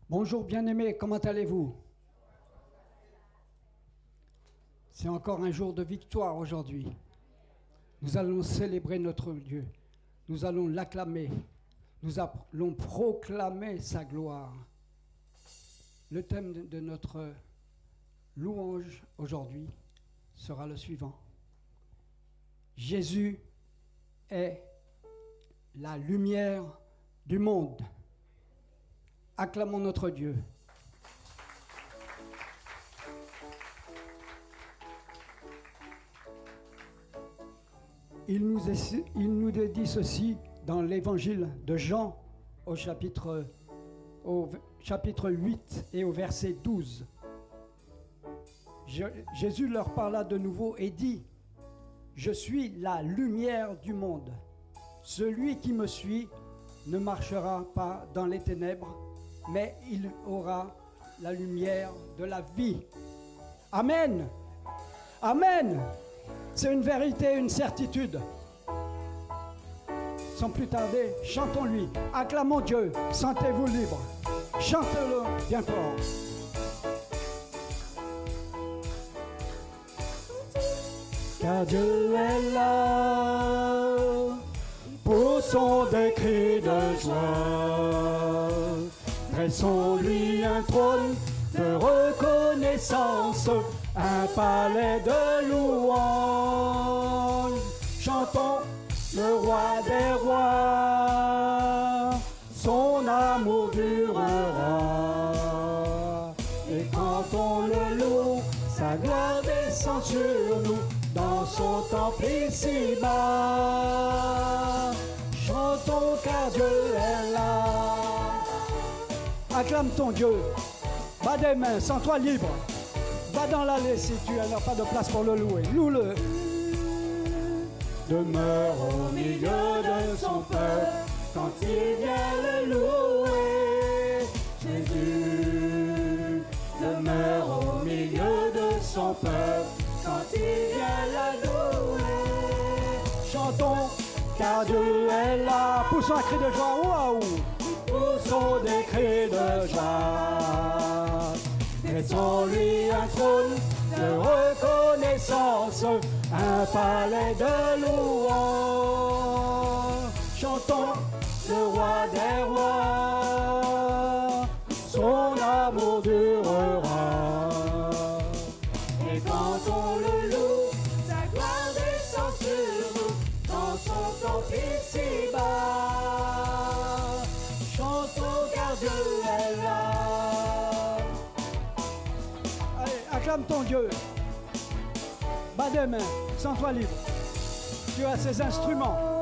Bonjour bien-aimés, comment allez-vous? C'est encore un jour de victoire aujourd'hui. Nous allons célébrer notre Dieu. Nous allons l'acclamer. Nous allons proclamer sa gloire. Le thème de notre louange aujourd'hui sera le suivant. Jésus est la lumière du monde. Acclamons notre Dieu. Il nous dit ceci dans l'évangile de Jean au chapitre 8 et au verset 12. Jésus leur parla de nouveau et dit « Je suis la lumière du monde. Celui qui me suit ne marchera pas dans les ténèbres, mais il aura la lumière de la vie. » Amen. Amen. C'est une vérité, une certitude. Sans plus tarder, chantons-lui, acclamons Dieu, sentez-vous libre. Chantez-le bien fort. Car Dieu est là, poussons des cris de joie. Dressons-lui un trône de reconnaissance, un palais de louange. Chantons le roi des rois, son amour durera. Et quand on le loue, sa gloire descend sur nous dans son temple ici-bas. Chantons car Dieu est là. Acclame ton Dieu. Bas des mains, sens-toi libre. Va dans l'allée si tu n'as pas de place pour le louer. Loue-le. Demeure au milieu de son peuple quand il vient le louer. Jésus demeure au milieu de son peuple quand il vient le louer. Chantons car Dieu est là. Poussons un cri de joie. Waouh! Poussons des cris de joie. Dressons-lui un trône de reconnaissance, un palais de louange. Chantons le roi des rois, son amour durera. Et quand on le loue, sa gloire descend sur nous dans son temple ici-bas. Chantons car Dieu est là. Allez, acclame ton Dieu. Bas des mains, sens-toi libre. Tu as ces instruments.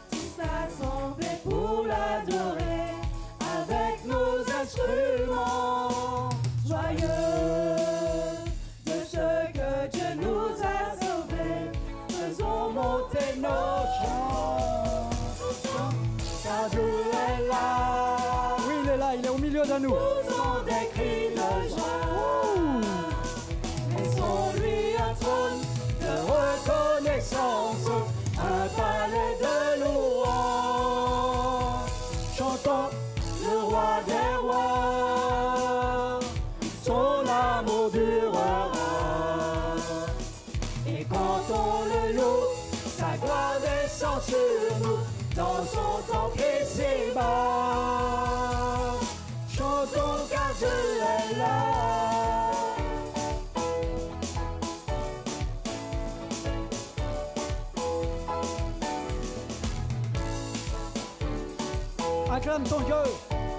Tous assemblés pour l'adorer avec nos instruments. Joyeux de ce que Dieu nous a sauvés, faisons monter nos chants. Car Dieu est là. Oui, il est là, il est au milieu de nous. Poussons des cris de joie. Laissons-lui un trône de reconnaissance, un palais de louange. Chantons Le roi des rois, son amour durera. Et quand on le loue, sa gloire descend sur nous dans son temple ici-bas. Chantons car Dieu est là. acclame ton Dieu,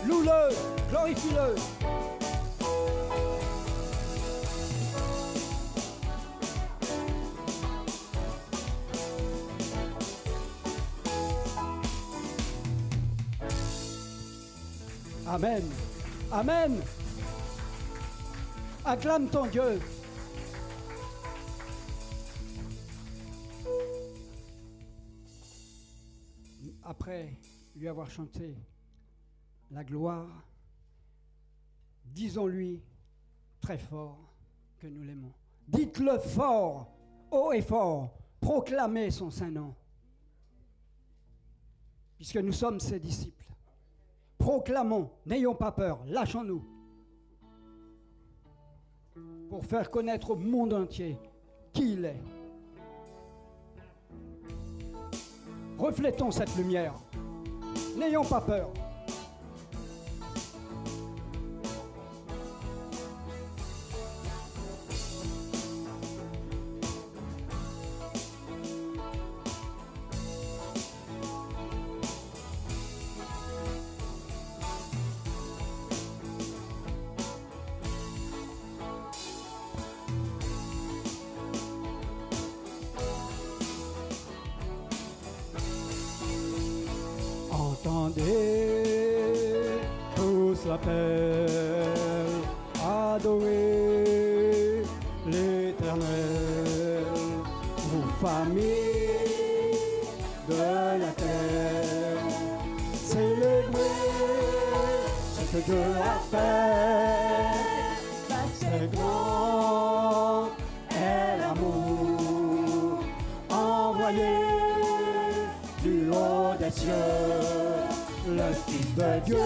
loue-le, glorifie-le. Amen. Amen. Acclame ton Dieu. Après lui avoir chanté la gloire, disons-lui très fort que nous l'aimons. Dites-le fort, haut et fort, proclamez son saint nom, puisque nous sommes ses disciples. Proclamons, n'ayons pas peur, lâchons-nous. Pour faire connaître au monde entier qui il est. Reflétons cette lumière. N'ayons pas peur. Entendez tous l'appel, adorez l'Éternel, vous familles de la terre, célébrez ce que Dieu a fait, c'est grand est l'amour envoyé du haut des cieux. Le Fils de Dieu,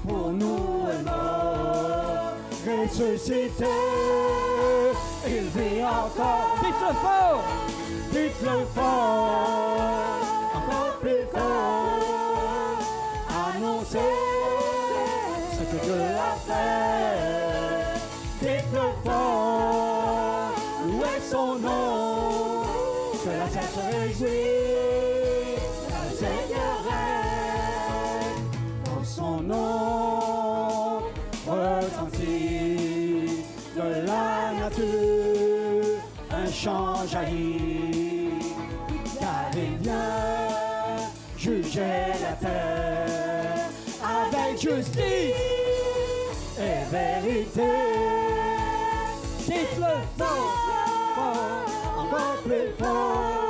pour nous est mort, ressuscité, il vit encore. Dites-le fort, dites-le fort, encore plus fort, annoncez ce que Dieu a fait. Dites-le fort, louez son nom, que la terre se réjouit, le Seigneur règne, pour son nom retentit de la nature, un chant jaillit, car il vient juger la terre avec justice et vérité. Dites-le fort, fort, encore plus fort,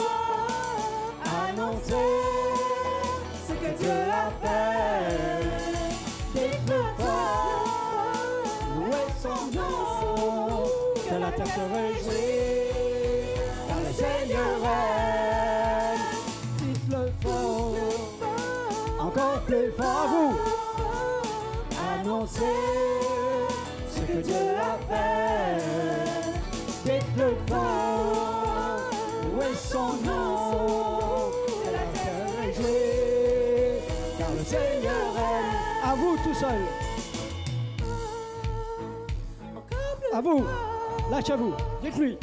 annoncez ce que Dieu a fait. Dites-le fort, louez son nom, que la terre se réjouit, car le Seigneur règne. Dites-le fort, encore plus fort à vous, annoncez ce que Dieu a fait. Dites-le fort, louez son nom, que la terre se réjouit, car le Seigneur règne. À vous tout seul. À vous, lâchez-vous, dites-lui.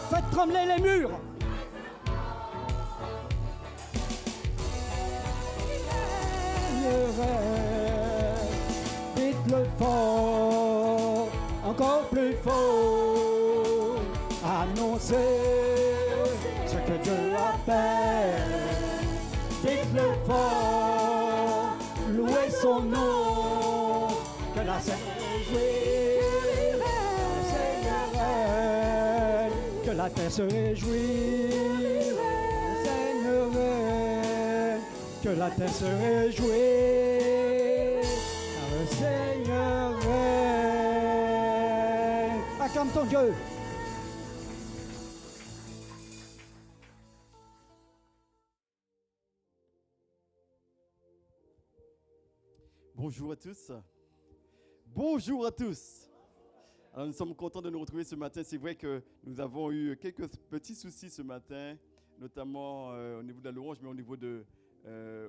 Faites trembler les murs. Dites-le fort, encore plus fort, annoncez ce que Dieu a fait. Dites-le fort, louez son nom, que la terre se réjouit, le Seigneur règne, que la terre se réjouit, le Seigneur règne, que la terre se réjouit, car le Seigneur règne. Acclame ton Dieu. Bonjour à tous. Bonjour à tous. Alors nous sommes contents de nous retrouver ce matin. C'est vrai que nous avons eu quelques petits soucis ce matin, notamment au niveau de la louange, mais au niveau de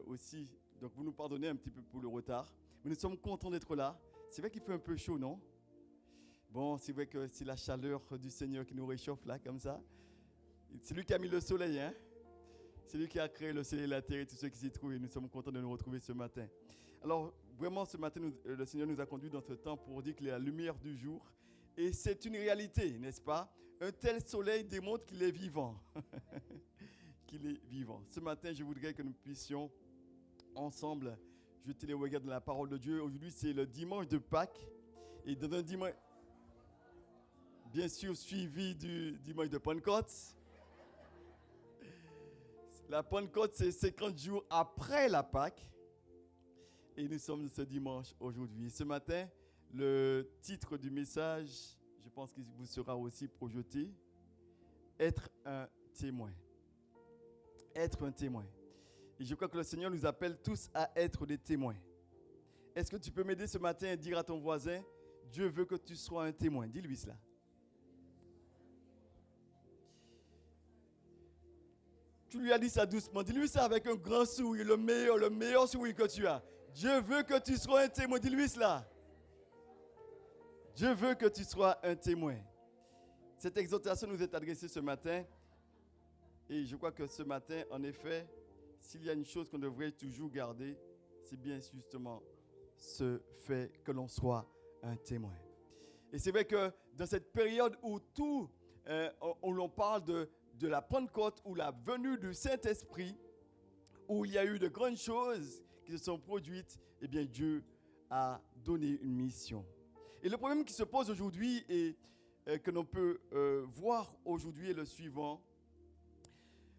aussi. Donc vous nous pardonnez un petit peu pour le retard. Mais nous sommes contents d'être là. C'est vrai qu'il fait un peu chaud, non? Bon, c'est vrai que c'est la chaleur du Seigneur qui nous réchauffe là, comme ça. C'est lui qui a mis le soleil, hein? C'est lui qui a créé le ciel et la terre et tous ceux qui s'y trouvent. Et nous sommes contents de nous retrouver ce matin. Alors, vraiment, ce matin, le Seigneur nous a conduits dans ce temps pour dire qu'il est la lumière du jour. Et c'est une réalité, n'est-ce pas? Un tel soleil démontre qu'il est vivant. Qu'il est vivant. Ce matin, je voudrais que nous puissions ensemble jeter les regards dans la parole de Dieu. Aujourd'hui, c'est le dimanche de Pâques. Et dans un dimanche, bien sûr, suivi du dimanche de Pentecôte. La Pentecôte, c'est 50 jours après la Pâque. Et nous sommes ce dimanche aujourd'hui. Ce matin, le titre du message, je pense qu'il vous sera aussi projeté. Être un témoin. Être un témoin. Et je crois que le Seigneur nous appelle tous à être des témoins. Est-ce que tu peux m'aider ce matin et dire à ton voisin, Dieu veut que tu sois un témoin. Dis-lui cela. Tu lui as dit ça doucement. Dis-lui ça avec un grand sourire, le meilleur sourire que tu as. Dieu veut que tu sois un témoin. Dis-lui cela. Dieu veut que tu sois un témoin. Cette exhortation nous est adressée ce matin. Et je crois que ce matin, en effet, s'il y a une chose qu'on devrait toujours garder, c'est bien justement ce fait que l'on soit un témoin. Et c'est vrai que dans cette période où où l'on parle de la Pentecôte, ou la venue du Saint-Esprit, où il y a eu de grandes choses qui se sont produites, eh bien Dieu a donné une mission. Et le problème qui se pose aujourd'hui et que l'on peut voir aujourd'hui est le suivant.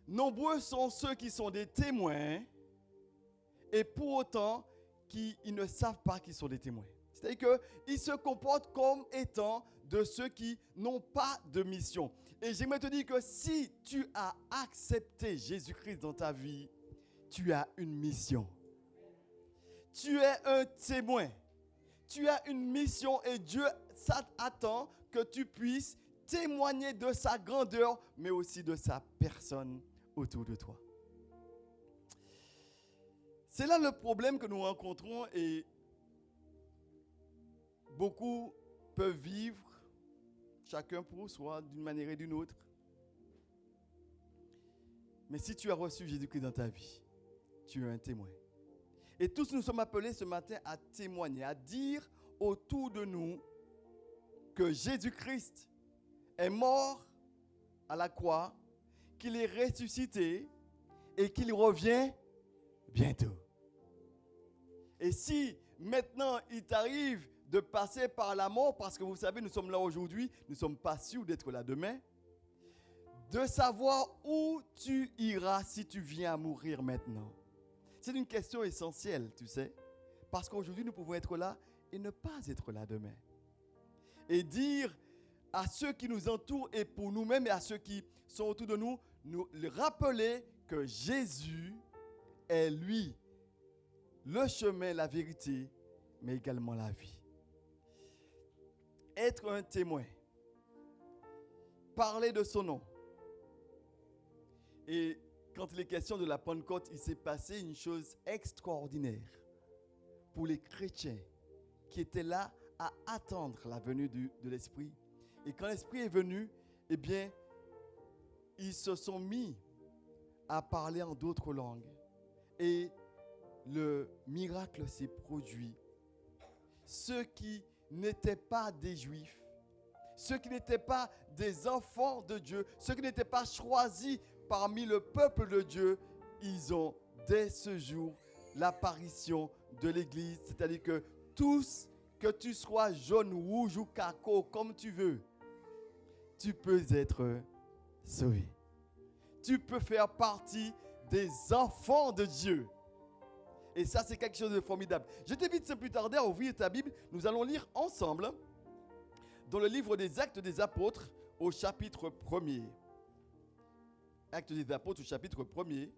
Nombreux sont ceux qui sont des témoins et pour autant ils ne savent pas qu'ils sont des témoins. C'est-à-dire qu'ils se comportent comme étant de ceux qui n'ont pas de mission. Et j'aimerais te dire que si tu as accepté Jésus-Christ dans ta vie, tu as une mission. Tu es un témoin. Tu as une mission et Dieu attend que tu puisses témoigner de sa grandeur, mais aussi de sa personne autour de toi. C'est là le problème que nous rencontrons et beaucoup peuvent vivre, chacun pour soi, d'une manière et d'une autre. Mais si tu as reçu Jésus-Christ dans ta vie, tu es un témoin. Et tous nous sommes appelés ce matin à témoigner, à dire autour de nous que Jésus-Christ est mort à la croix, qu'il est ressuscité et qu'il revient bientôt. Et si maintenant il t'arrive de passer par la mort, parce que vous savez, nous sommes là aujourd'hui, nous ne sommes pas sûrs d'être là demain, de savoir où tu iras si tu viens à mourir maintenant. C'est une question essentielle, tu sais, parce qu'aujourd'hui nous pouvons être là et ne pas être là demain. Et dire à ceux qui nous entourent et pour nous-mêmes et à ceux qui sont autour de nous, nous rappeler que Jésus est lui, le chemin, la vérité, mais également la vie. Être un témoin, parler de son nom. Et quand il est question de la Pentecôte, il s'est passé une chose extraordinaire pour les chrétiens qui étaient là à attendre la venue de l'Esprit. Et quand l'Esprit est venu, eh bien, ils se sont mis à parler en d'autres langues. Et le miracle s'est produit. Ceux qui n'étaient pas des Juifs, ceux qui n'étaient pas des enfants de Dieu, ceux qui n'étaient pas choisis parmi le peuple de Dieu, ils ont dès ce jour l'apparition de l'Église. C'est-à-dire que tous, que tu sois jaune, rouge ou caco, comme tu veux, tu peux être sauvé. Tu peux faire partie des enfants de Dieu. Et ça, c'est quelque chose de formidable. Je t'invite sans plus tarder à ouvrir ta Bible. Nous allons lire ensemble dans le livre des Actes des Apôtres au chapitre 1er. Actes des Apôtres au chapitre 1er.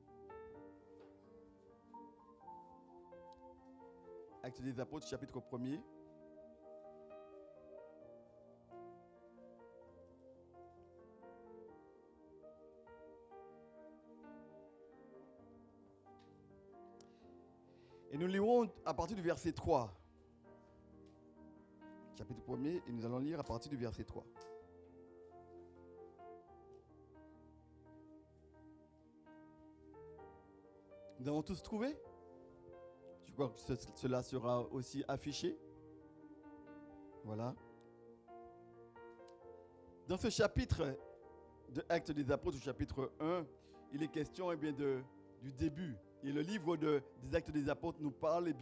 Actes des Apôtres, chapitre 1er. Et nous lirons à partir du verset 3. Chapitre 1er, et nous allons lire à partir du verset 3. Nous avons tous trouvé? Je crois que cela sera aussi affiché. Voilà. Dans ce chapitre de Actes des Apôtres, chapitre 1, il est question du début. Et le livre des Actes des Apôtres nous parle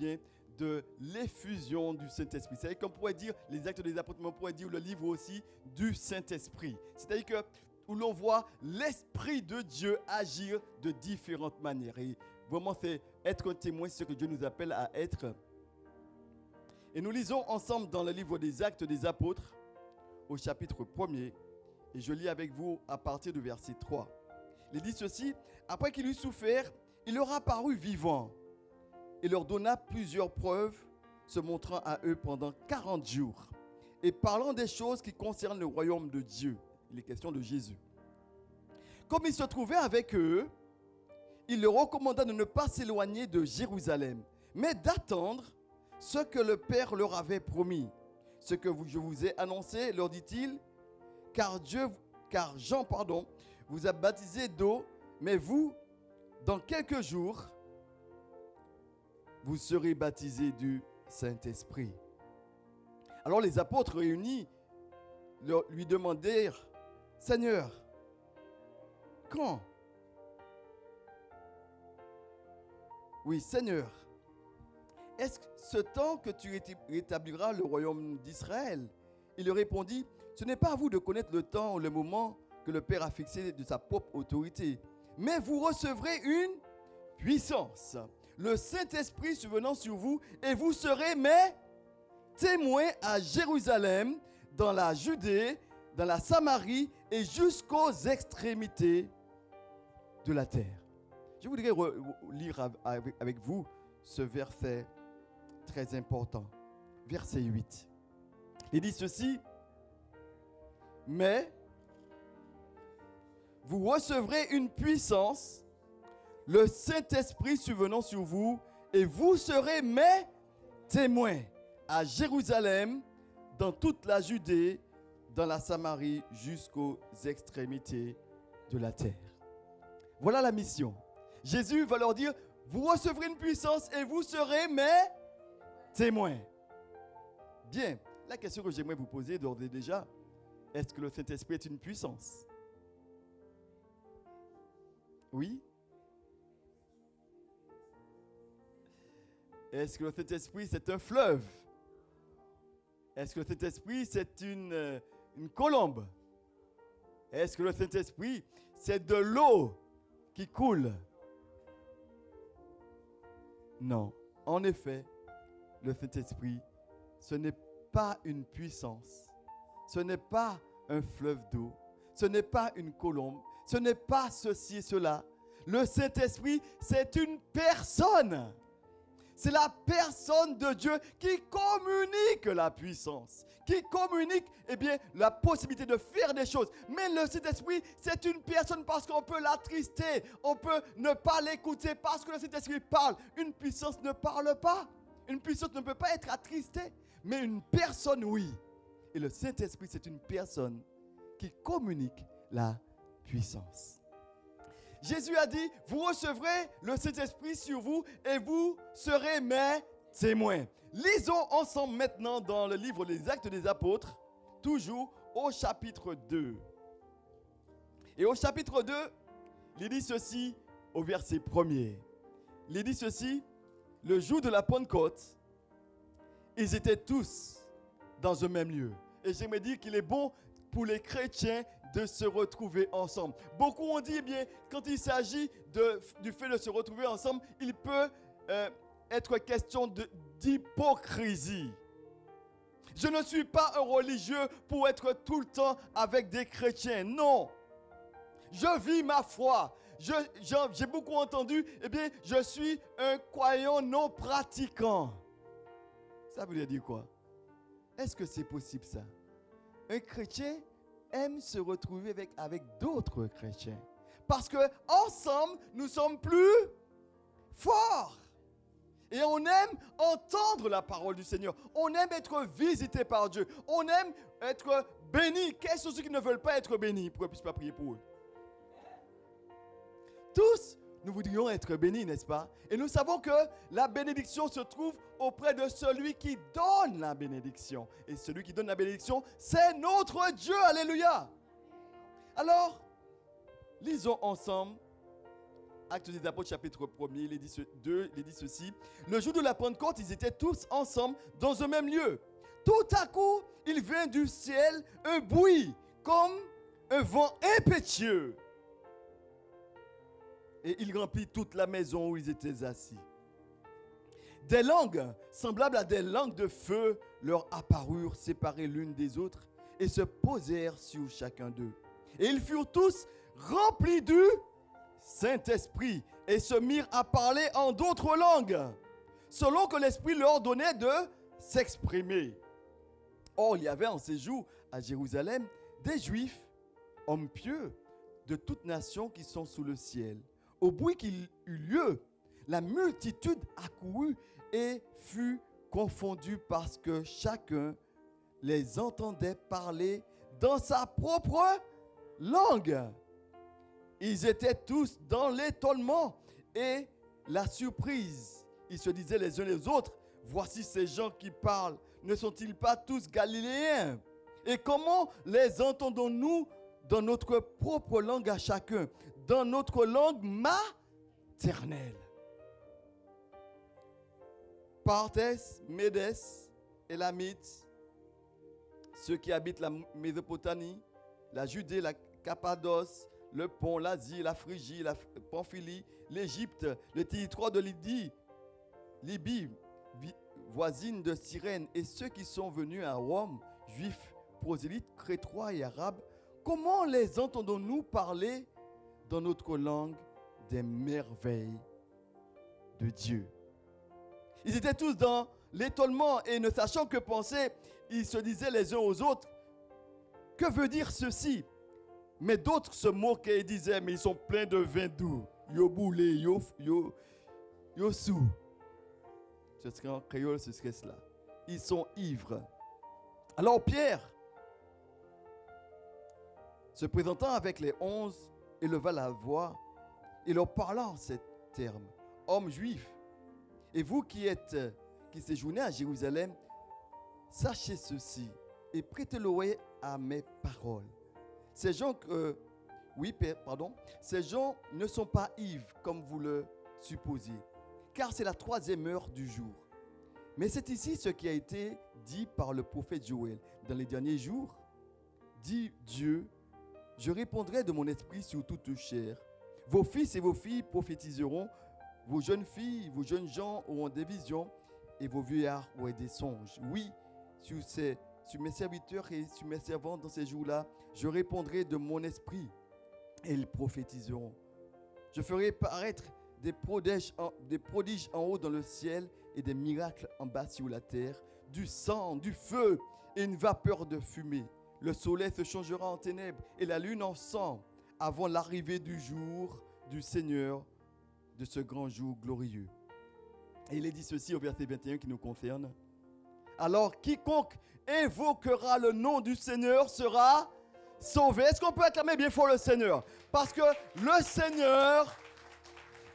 de l'effusion du Saint-Esprit. C'est-à-dire qu'on pourrait dire les Actes des Apôtres, mais on pourrait dire le livre aussi du Saint-Esprit. C'est-à-dire que où l'on voit l'Esprit de Dieu agir de différentes manières. Et vraiment, c'est être un témoin, c'est ce que Dieu nous appelle à être. Et nous lisons ensemble dans le livre des Actes des Apôtres, au chapitre 1er. Et je lis avec vous à partir du verset 3. Il dit ceci, après qu'il eut souffert, il leur apparut vivant et leur donna plusieurs preuves, se montrant à eux pendant 40 jours et parlant des choses qui concernent le royaume de Dieu. Il est question de Jésus. Comme il se trouvait avec eux, il leur recommanda de ne pas s'éloigner de Jérusalem, mais d'attendre ce que le Père leur avait promis. Ce que je vous ai annoncé, leur dit-il, car Jean vous a baptisé d'eau, mais vous, dans quelques jours, vous serez baptisés du Saint-Esprit. Alors les apôtres réunis lui demandèrent, Seigneur, quand? Oui, Seigneur, est-ce ce temps que tu rétabliras le royaume d'Israël? Il leur répondit, ce n'est pas à vous de connaître le temps ou le moment que le Père a fixé de sa propre autorité, mais vous recevrez une puissance, le Saint-Esprit survenant sur vous, et vous serez mes témoins à Jérusalem, dans la Judée, dans la Samarie et jusqu'aux extrémités de la terre. Je voudrais lire avec vous ce verset très important, verset 8. Il dit ceci, mais vous recevrez une puissance, le Saint-Esprit survenant sur vous, et vous serez mes témoins à Jérusalem, dans toute la Judée, dans la Samarie, jusqu'aux extrémités de la terre. Voilà la mission. Jésus va leur dire, vous recevrez une puissance et vous serez mes témoins. Bien, la question que j'aimerais vous poser d'ores et déjà, est-ce que le Saint-Esprit est une puissance? Oui? Est-ce que le Saint-Esprit c'est un fleuve? Est-ce que le Saint-Esprit c'est une colombe? Est-ce que le Saint-Esprit c'est de l'eau qui coule? Non. En effet, le Saint-Esprit, ce n'est pas une puissance. Ce n'est pas un fleuve d'eau. Ce n'est pas une colombe. Ce n'est pas ceci et cela. Le Saint-Esprit, c'est une personne. C'est la personne de Dieu qui communique la puissance, qui communique la possibilité de faire des choses. Mais le Saint-Esprit, c'est une personne parce qu'on peut l'attrister, on peut ne pas l'écouter parce que le Saint-Esprit parle. Une puissance ne parle pas. Une puissance ne peut pas être attristée. Mais une personne, oui. Et le Saint-Esprit, c'est une personne qui communique la puissance. Jésus a dit, vous recevrez le Saint-Esprit sur vous et vous serez mes témoins. Lisons ensemble maintenant dans le livre des Actes des Apôtres, toujours au chapitre 2. Et au chapitre 2, il dit ceci au verset 1er. Il dit ceci, le jour de la Pentecôte, ils étaient tous dans un même lieu. Et j'aimerais dire qu'il est bon pour les chrétiens de se retrouver ensemble. Beaucoup ont dit, quand il s'agit du fait de se retrouver ensemble, il peut être question d'hypocrisie. Je ne suis pas un religieux pour être tout le temps avec des chrétiens. Non. Je vis ma foi. J'ai beaucoup entendu, je suis un croyant non pratiquant. Ça veut dire quoi? Est-ce que c'est possible ça? Un chrétien aime se retrouver avec d'autres chrétiens. Parce que ensemble, nous sommes plus forts. Et on aime entendre la parole du Seigneur. On aime être visité par Dieu. On aime être béni. Quels sont ceux qui ne veulent pas être bénis pour qu'on ne puisse pas prier pour eux? Tous, nous voudrions être bénis, n'est-ce pas? Et nous savons que la bénédiction se trouve auprès de celui qui donne la bénédiction. Et celui qui donne la bénédiction, c'est notre Dieu. Alléluia. Alors, lisons ensemble Actes des Apôtres, chapitre 1er, il dit ceci. Le jour de la Pentecôte, ils étaient tous ensemble dans un même lieu. Tout à coup, il vint du ciel un bruit, comme un vent impétueux. Et il remplit toute la maison où ils étaient assis. Des langues, semblables à des langues de feu, leur apparurent séparées l'une des autres et se posèrent sur chacun d'eux. Et ils furent tous remplis du Saint-Esprit et se mirent à parler en d'autres langues, selon que l'Esprit leur donnait de s'exprimer. Or, il y avait en ces jours à Jérusalem des Juifs, hommes pieux, de toute nation qui sont sous le ciel. Au bruit qu'il eut lieu, la multitude accourut et fut confondue parce que chacun les entendait parler dans sa propre langue. Ils étaient tous dans l'étonnement et la surprise. Ils se disaient les uns les autres, voici ces gens qui parlent, ne sont-ils pas tous galiléens? Et comment les entendons-nous dans notre propre langue à chacun, dans notre langue maternelle? Parthes, Médès, Élamites, ceux qui habitent la Mésopotamie, la Judée, la Cappadoce, le Pont, l'Asie, la Phrygie, la Pamphylie, l'Égypte, le territoire de Libye, voisine de Cyrène, et ceux qui sont venus à Rome, juifs, prosélytes, crétois et arabes, comment les entendons-nous parler dans notre langue des merveilles de Dieu? Ils étaient tous dans l'étonnement et ne sachant que penser, ils se disaient les uns aux autres, que veut dire ceci? Mais d'autres se moquaient et disaient, mais ils sont pleins de vin doux. Yo boulé, yo sous. Ce serait en créole, ce serait cela. Ils sont ivres. Alors Pierre, se présentant avec les 11, éleva la voix et leur parla en ces termes. Hommes juifs, et vous qui séjournez à Jérusalem, sachez ceci et prêtez l'oreille à mes paroles. Ces gens ne sont pas ivres comme vous le supposez, car c'est la 3e heure du jour. Mais c'est ici ce qui a été dit par le prophète Joël. Dans les derniers jours, dit Dieu, je répondrai de mon esprit sur toute chair. Vos fils et vos filles prophétiseront, vos jeunes filles, vos jeunes gens auront des visions, et vos vieillards auront des songes. Oui, sur mes serviteurs et sur mes servantes dans ces jours-là, je répondrai de mon esprit, et ils prophétiseront. Je ferai paraître des prodiges en haut dans le ciel et des miracles en bas sur la terre, du sang, du feu et une vapeur de fumée. Le soleil se changera en ténèbres et la lune en sang avant l'arrivée du jour du Seigneur, de ce grand jour glorieux. Et il est dit ceci au verset 21 qui nous concerne. Alors quiconque invoquera le nom du Seigneur sera sauvé. Est-ce qu'on peut acclamer bien fort le Seigneur? Parce que le Seigneur,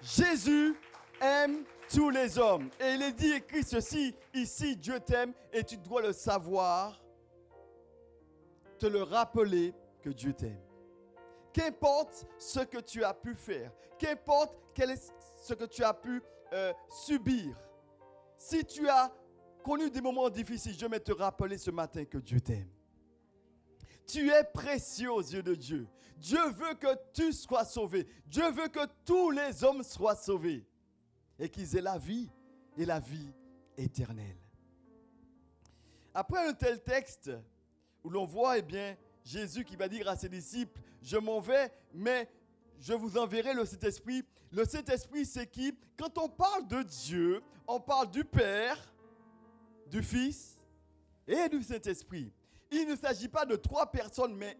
Jésus, aime tous les hommes. Et il est dit, écrit ceci, ici Dieu t'aime et tu dois le savoir, te le rappeler que Dieu t'aime. Qu'importe ce que tu as pu faire, qu'importe ce que tu as pu subir, si tu as connu des moments difficiles, je vais te rappeler ce matin que Dieu t'aime. Tu es précieux aux yeux de Dieu. Dieu veut que tu sois sauvé. Dieu veut que tous les hommes soient sauvés et qu'ils aient la vie et la vie éternelle. Après un tel texte où l'on voit Jésus qui va dire à ses disciples, je m'en vais, mais je vous enverrai le Saint-Esprit. Le Saint-Esprit, c'est qui? Quand on parle de Dieu, on parle du Père, du Fils et du Saint-Esprit. Il ne s'agit pas de 3 personnes, mais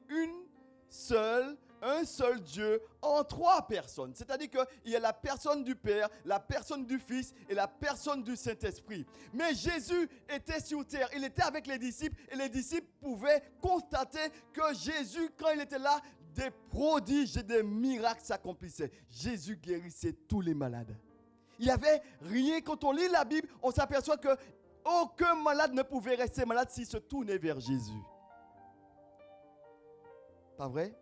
un seul Dieu en 3 personnes. C'est-à-dire qu'il y a la personne du Père, la personne du Fils et la personne du Saint-Esprit. Mais Jésus était sur terre, il était avec les disciples et les disciples pouvaient constater que Jésus, quand il était là, des prodiges et des miracles s'accomplissaient. Jésus guérissait tous les malades. Il n'y avait rien, quand on lit la Bible, on s'aperçoit que aucun malade ne pouvait rester malade s'il se tournait vers Jésus. Pas vrai?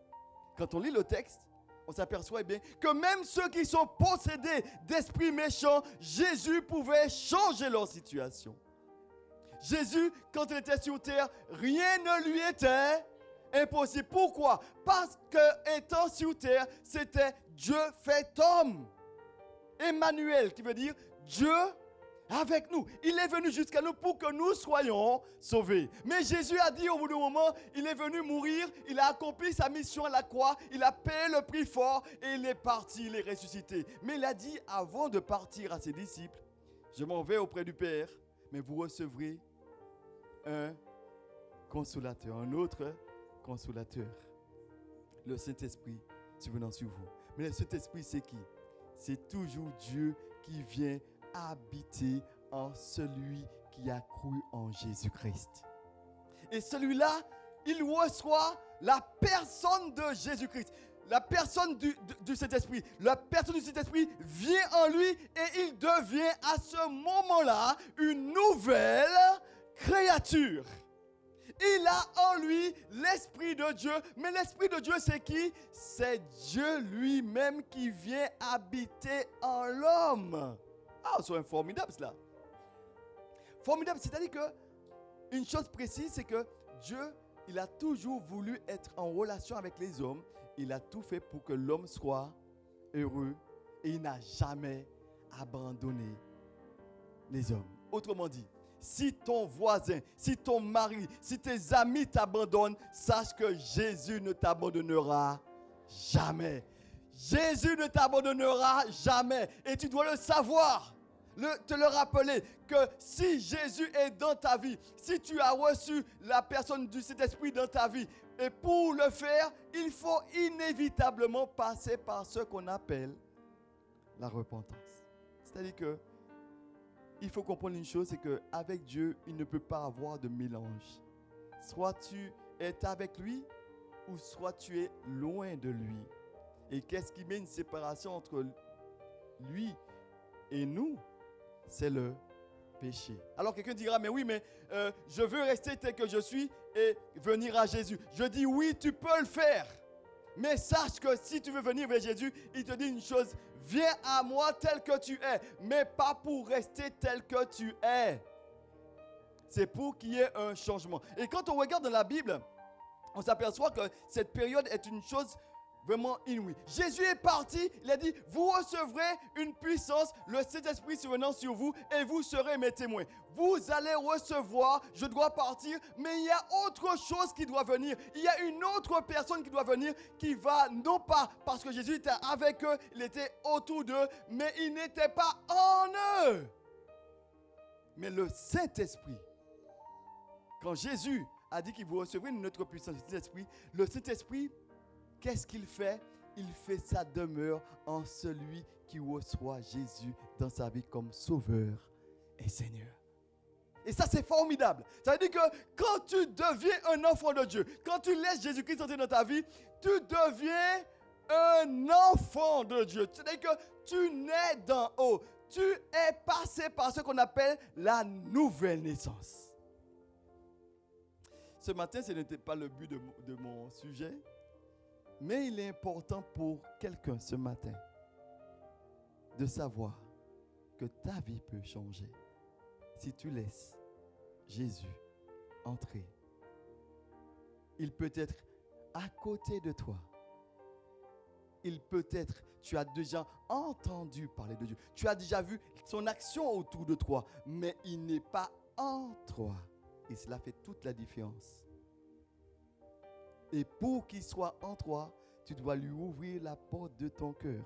Quand on lit le texte, on s'aperçoit que même ceux qui sont possédés d'esprits méchants, Jésus pouvait changer leur situation. Jésus, quand il était sur terre, rien ne lui était impossible. Pourquoi? Parce que étant sur terre, c'était Dieu fait homme. Emmanuel, qui veut dire Dieu avec nous. Il est venu jusqu'à nous pour que nous soyons sauvés. Mais Jésus a dit au bout d'un moment, il est venu mourir, il a accompli sa mission à la croix, il a payé le prix fort et il est parti, il est ressuscité. Mais il a dit avant de partir à ses disciples, je m'en vais auprès du Père, mais vous recevrez un consolateur, un autre consolateur. Le Saint-Esprit survenant sur vous. Mais le Saint-Esprit, c'est qui? C'est toujours Dieu qui vient habiter en celui qui a cru en Jésus-Christ. Et celui-là, il reçoit la personne de Jésus-Christ. La personne du Saint-Esprit. La personne du Saint-Esprit vient en lui et il devient à ce moment-là une nouvelle créature. Il a en lui l'Esprit de Dieu. Mais l'Esprit de Dieu, c'est qui? C'est Dieu lui-même qui vient habiter en l'homme. Ah, c'est formidable cela. Formidable, c'est-à-dire que une chose précise, c'est que Dieu, il a toujours voulu être en relation avec les hommes. Il a tout fait pour que l'homme soit heureux et il n'a jamais abandonné les hommes. Autrement dit, si ton voisin, si ton mari, si tes amis t'abandonnent, sache que Jésus ne t'abandonnera jamais. Jésus ne t'abandonnera jamais. Et tu dois le savoir, te le rappeler, que si Jésus est dans ta vie, si tu as reçu la personne du Saint-Esprit dans ta vie, et pour le faire, il faut inévitablement passer par ce qu'on appelle la repentance. C'est-à-dire que il faut comprendre une chose, c'est qu'avec Dieu, il ne peut pas avoir de mélange. Soit tu es avec lui, ou soit tu es loin de lui. Et qu'est-ce qui met une séparation entre lui et nous? C'est le péché. Alors quelqu'un dira, mais oui, mais je veux rester tel que je suis et venir à Jésus. Je dis oui, tu peux le faire. Mais sache que si tu veux venir vers Jésus, il te dit une chose, viens à moi tel que tu es, mais pas pour rester tel que tu es. C'est pour qu'il y ait un changement. Et quand on regarde dans la Bible, on s'aperçoit que cette période est une chose vraiment inouïe. Jésus est parti, il a dit, vous recevrez une puissance, le Saint-Esprit survenant sur vous, et vous serez mes témoins. Vous allez recevoir, je dois partir, mais il y a autre chose qui doit venir. Il y a une autre personne qui doit venir, qui va, non pas parce que Jésus était avec eux, il était autour d'eux, mais il n'était pas en eux. Mais le Saint-Esprit, quand Jésus a dit qu'il vous recevrez une autre puissance, le Saint-Esprit, qu'est-ce qu'il fait? Il fait sa demeure en celui qui reçoit Jésus dans sa vie comme Sauveur et Seigneur. Et ça, c'est formidable. Ça veut dire que quand tu deviens un enfant de Dieu, quand tu laisses Jésus-Christ entrer dans ta vie, tu deviens un enfant de Dieu. C'est-à-dire que tu nais d'en haut. Tu es passé par ce qu'on appelle la nouvelle naissance. Ce matin, ce n'était pas le but de mon sujet. Mais il est important pour quelqu'un ce matin de savoir que ta vie peut changer si tu laisses Jésus entrer. Il peut être à côté de toi. Il peut être, tu as déjà entendu parler de Dieu. Tu as déjà vu son action autour de toi, mais il n'est pas en toi. Et cela fait toute la différence. Et pour qu'il soit en toi, tu dois lui ouvrir la porte de ton cœur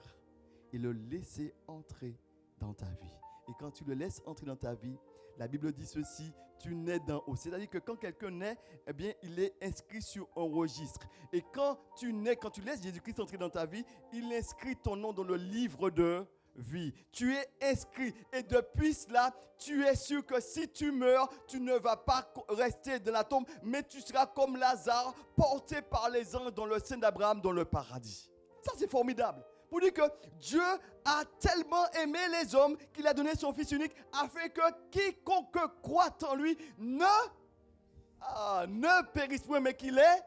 et le laisser entrer dans ta vie. Et quand tu le laisses entrer dans ta vie, la Bible dit ceci, tu nais d'en haut. C'est-à-dire que quand quelqu'un naît, eh bien, il est inscrit sur un registre. Et quand tu nais, quand tu laisses Jésus-Christ entrer dans ta vie, il inscrit ton nom dans le livre de vie. Tu es inscrit et depuis cela, tu es sûr que si tu meurs, tu ne vas pas rester dans la tombe, mais tu seras comme Lazare, porté par les anges dans le sein d'Abraham, dans le paradis. Ça, c'est formidable. Pour dire que Dieu a tellement aimé les hommes qu'il a donné son Fils unique afin que quiconque croit en lui ne périsse point, mais qu'il ait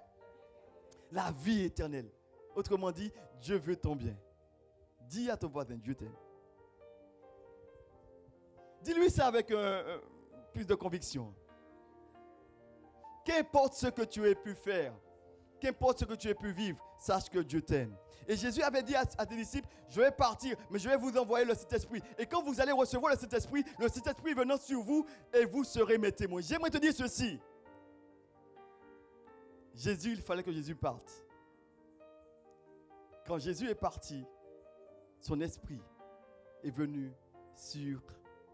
la vie éternelle. Autrement dit, Dieu veut ton bien. Dis à ton voisin, Dieu t'aime. Dis-lui ça avec plus de conviction. Qu'importe ce que tu aies pu faire, qu'importe ce que tu aies pu vivre, sache que Dieu t'aime. Et Jésus avait dit à tes disciples, je vais partir, mais je vais vous envoyer le Saint-Esprit. Et quand vous allez recevoir le Saint-Esprit venant sur vous, et vous serez mes témoins. J'aimerais te dire ceci. Jésus, il fallait que Jésus parte. Quand Jésus est parti, son esprit est venu sur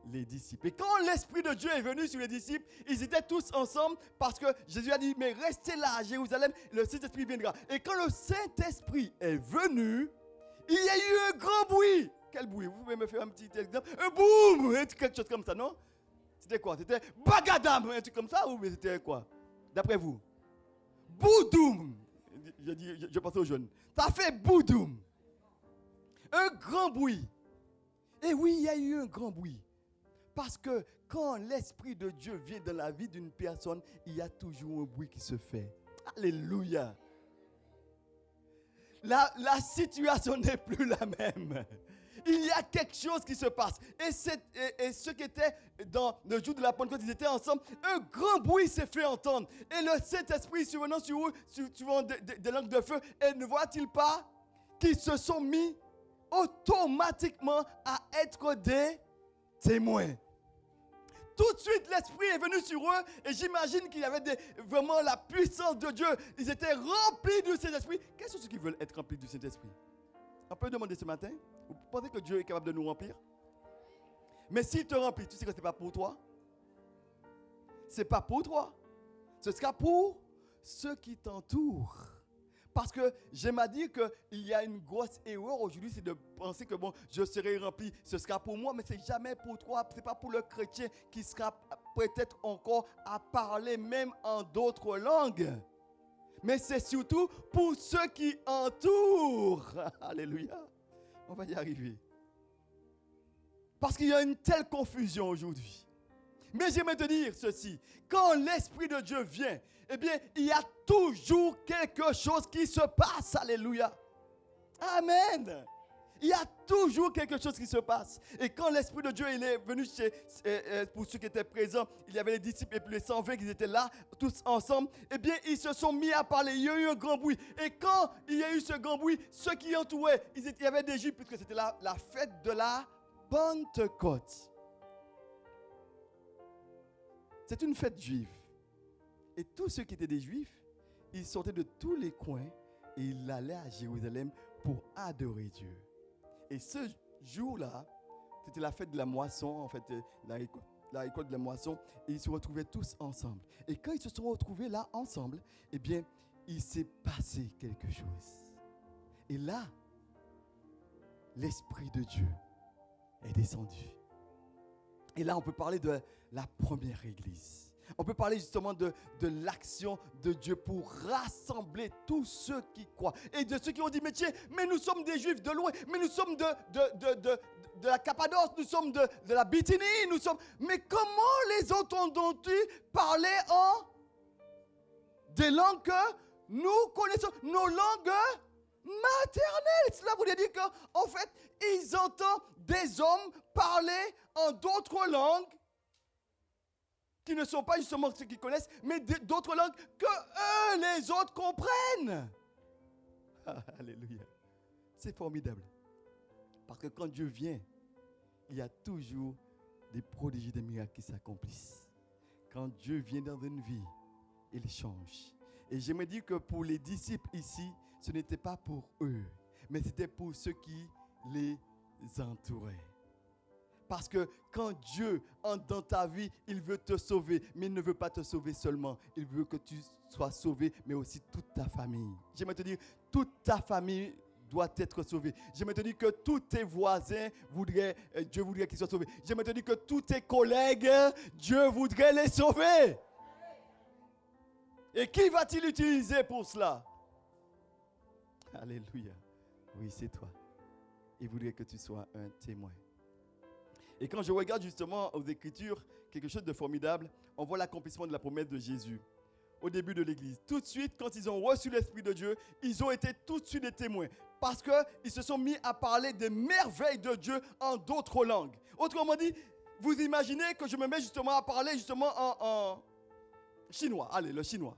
les disciples. Et quand l'Esprit de Dieu est venu sur les disciples, ils étaient tous ensemble parce que Jésus a dit, mais restez là à Jérusalem, le Saint-Esprit viendra. Et quand le Saint-Esprit est venu, il y a eu un grand bruit. Quel bruit? Vous pouvez me faire un petit exemple? Un boum! Quelque chose comme ça, non? C'était quoi? C'était bagadam, un truc comme ça? Ou c'était quoi? D'après vous? Boudoum! Je pensais aux jeunes. Ça fait boudoum! Un grand bruit. Et oui, il y a eu un grand bruit. Parce que quand l'Esprit de Dieu vient dans la vie d'une personne, il y a toujours un bruit qui se fait. Alléluia. La situation n'est plus la même. Il y a quelque chose qui se passe. Et ceux qui étaient dans le jour de la Pentecôte, ils étaient ensemble. Un grand bruit s'est fait entendre. Et le Saint-Esprit survenant sur eux, suivant des langues de feu, et ne voit-il pas qu'ils se sont mis automatiquement à être des témoins. Tout de suite, l'Esprit est venu sur eux et j'imagine qu'il y avait vraiment la puissance de Dieu. Ils étaient remplis du Saint-Esprit. Quels sont ceux qui veulent être remplis du Saint-Esprit? On peut demander ce matin. Vous pensez que Dieu est capable de nous remplir? Mais s'il te remplit, tu sais que ce n'est pas pour toi. Ce n'est pas pour toi. Ce sera pour ceux qui t'entourent. Parce que j'aime à dire qu'il y a une grosse erreur aujourd'hui, c'est de penser que bon, je serai rempli, ce sera pour moi, mais ce n'est jamais pour toi. Ce n'est pas pour le chrétien qui sera peut-être encore à parler même en d'autres langues. Mais c'est surtout pour ceux qui entourent. Alléluia. On va y arriver. Parce qu'il y a une telle confusion aujourd'hui. Mais j'aimerais te dire ceci. Quand l'Esprit de Dieu vient, eh bien, il y a toujours quelque chose qui se passe. Alléluia. Amen. Il y a toujours quelque chose qui se passe. Et quand l'Esprit de Dieu il est venu pour ceux qui étaient présents, il y avait les disciples et puis les 120 qui étaient là, tous ensemble, eh bien, ils se sont mis à parler. Il y a eu un grand bruit. Et quand il y a eu ce grand bruit, ceux qui entouraient, il y avait des Juifs, puisque c'était la fête de la Pentecôte. C'est une fête juive. Et tous ceux qui étaient des Juifs, ils sortaient de tous les coins et ils allaient à Jérusalem pour adorer Dieu. Et ce jour-là, c'était la fête de la moisson, en fait, la récolte de la moisson. Et ils se retrouvaient tous ensemble. Et quand ils se sont retrouvés là ensemble, eh bien, il s'est passé quelque chose. Et là, l'Esprit de Dieu est descendu. Et là, on peut parler de la première église. On peut parler justement de l'action de Dieu pour rassembler tous ceux qui croient. Et de ceux qui ont dit, mais nous sommes des Juifs de loin, mais nous sommes de la Cappadoce, nous sommes de la Bithynie, nous sommes... Mais comment les autres ont-ils parlé en des langues que nous connaissons, nos langues maternelles? Cela voulait dire qu'en fait, ils entendent des hommes parler en d'autres langues qui ne sont pas justement ceux qui connaissent, mais d'autres langues que eux, les autres, comprennent. Alléluia. C'est formidable. Parce que quand Dieu vient, il y a toujours des prodiges, des miracles qui s'accomplissent. Quand Dieu vient dans une vie, il change. Et j'aimerais dire que pour les disciples ici, ce n'était pas pour eux, mais c'était pour ceux qui les entouraient. Parce que quand Dieu entre dans ta vie, il veut te sauver, mais il ne veut pas te sauver seulement. Il veut que tu sois sauvé, mais aussi toute ta famille. J'aimerais te dire, toute ta famille doit être sauvée. J'aimerais te dire que tous tes voisins Dieu voudrait qu'ils soient sauvés. J'aimerais te dire que tous tes collègues, Dieu voudrait les sauver. Et qui va-t-il utiliser pour cela? Alléluia. Oui, c'est toi. Il voudrait que tu sois un témoin. Et quand je regarde justement aux Écritures, quelque chose de formidable, on voit l'accomplissement de la promesse de Jésus au début de l'Église. Tout de suite, quand ils ont reçu l'Esprit de Dieu, ils ont été tout de suite des témoins. Parce qu'ils se sont mis à parler des merveilles de Dieu en d'autres langues. Autrement dit, vous imaginez que je me mets justement à parler justement en chinois. Allez, le chinois.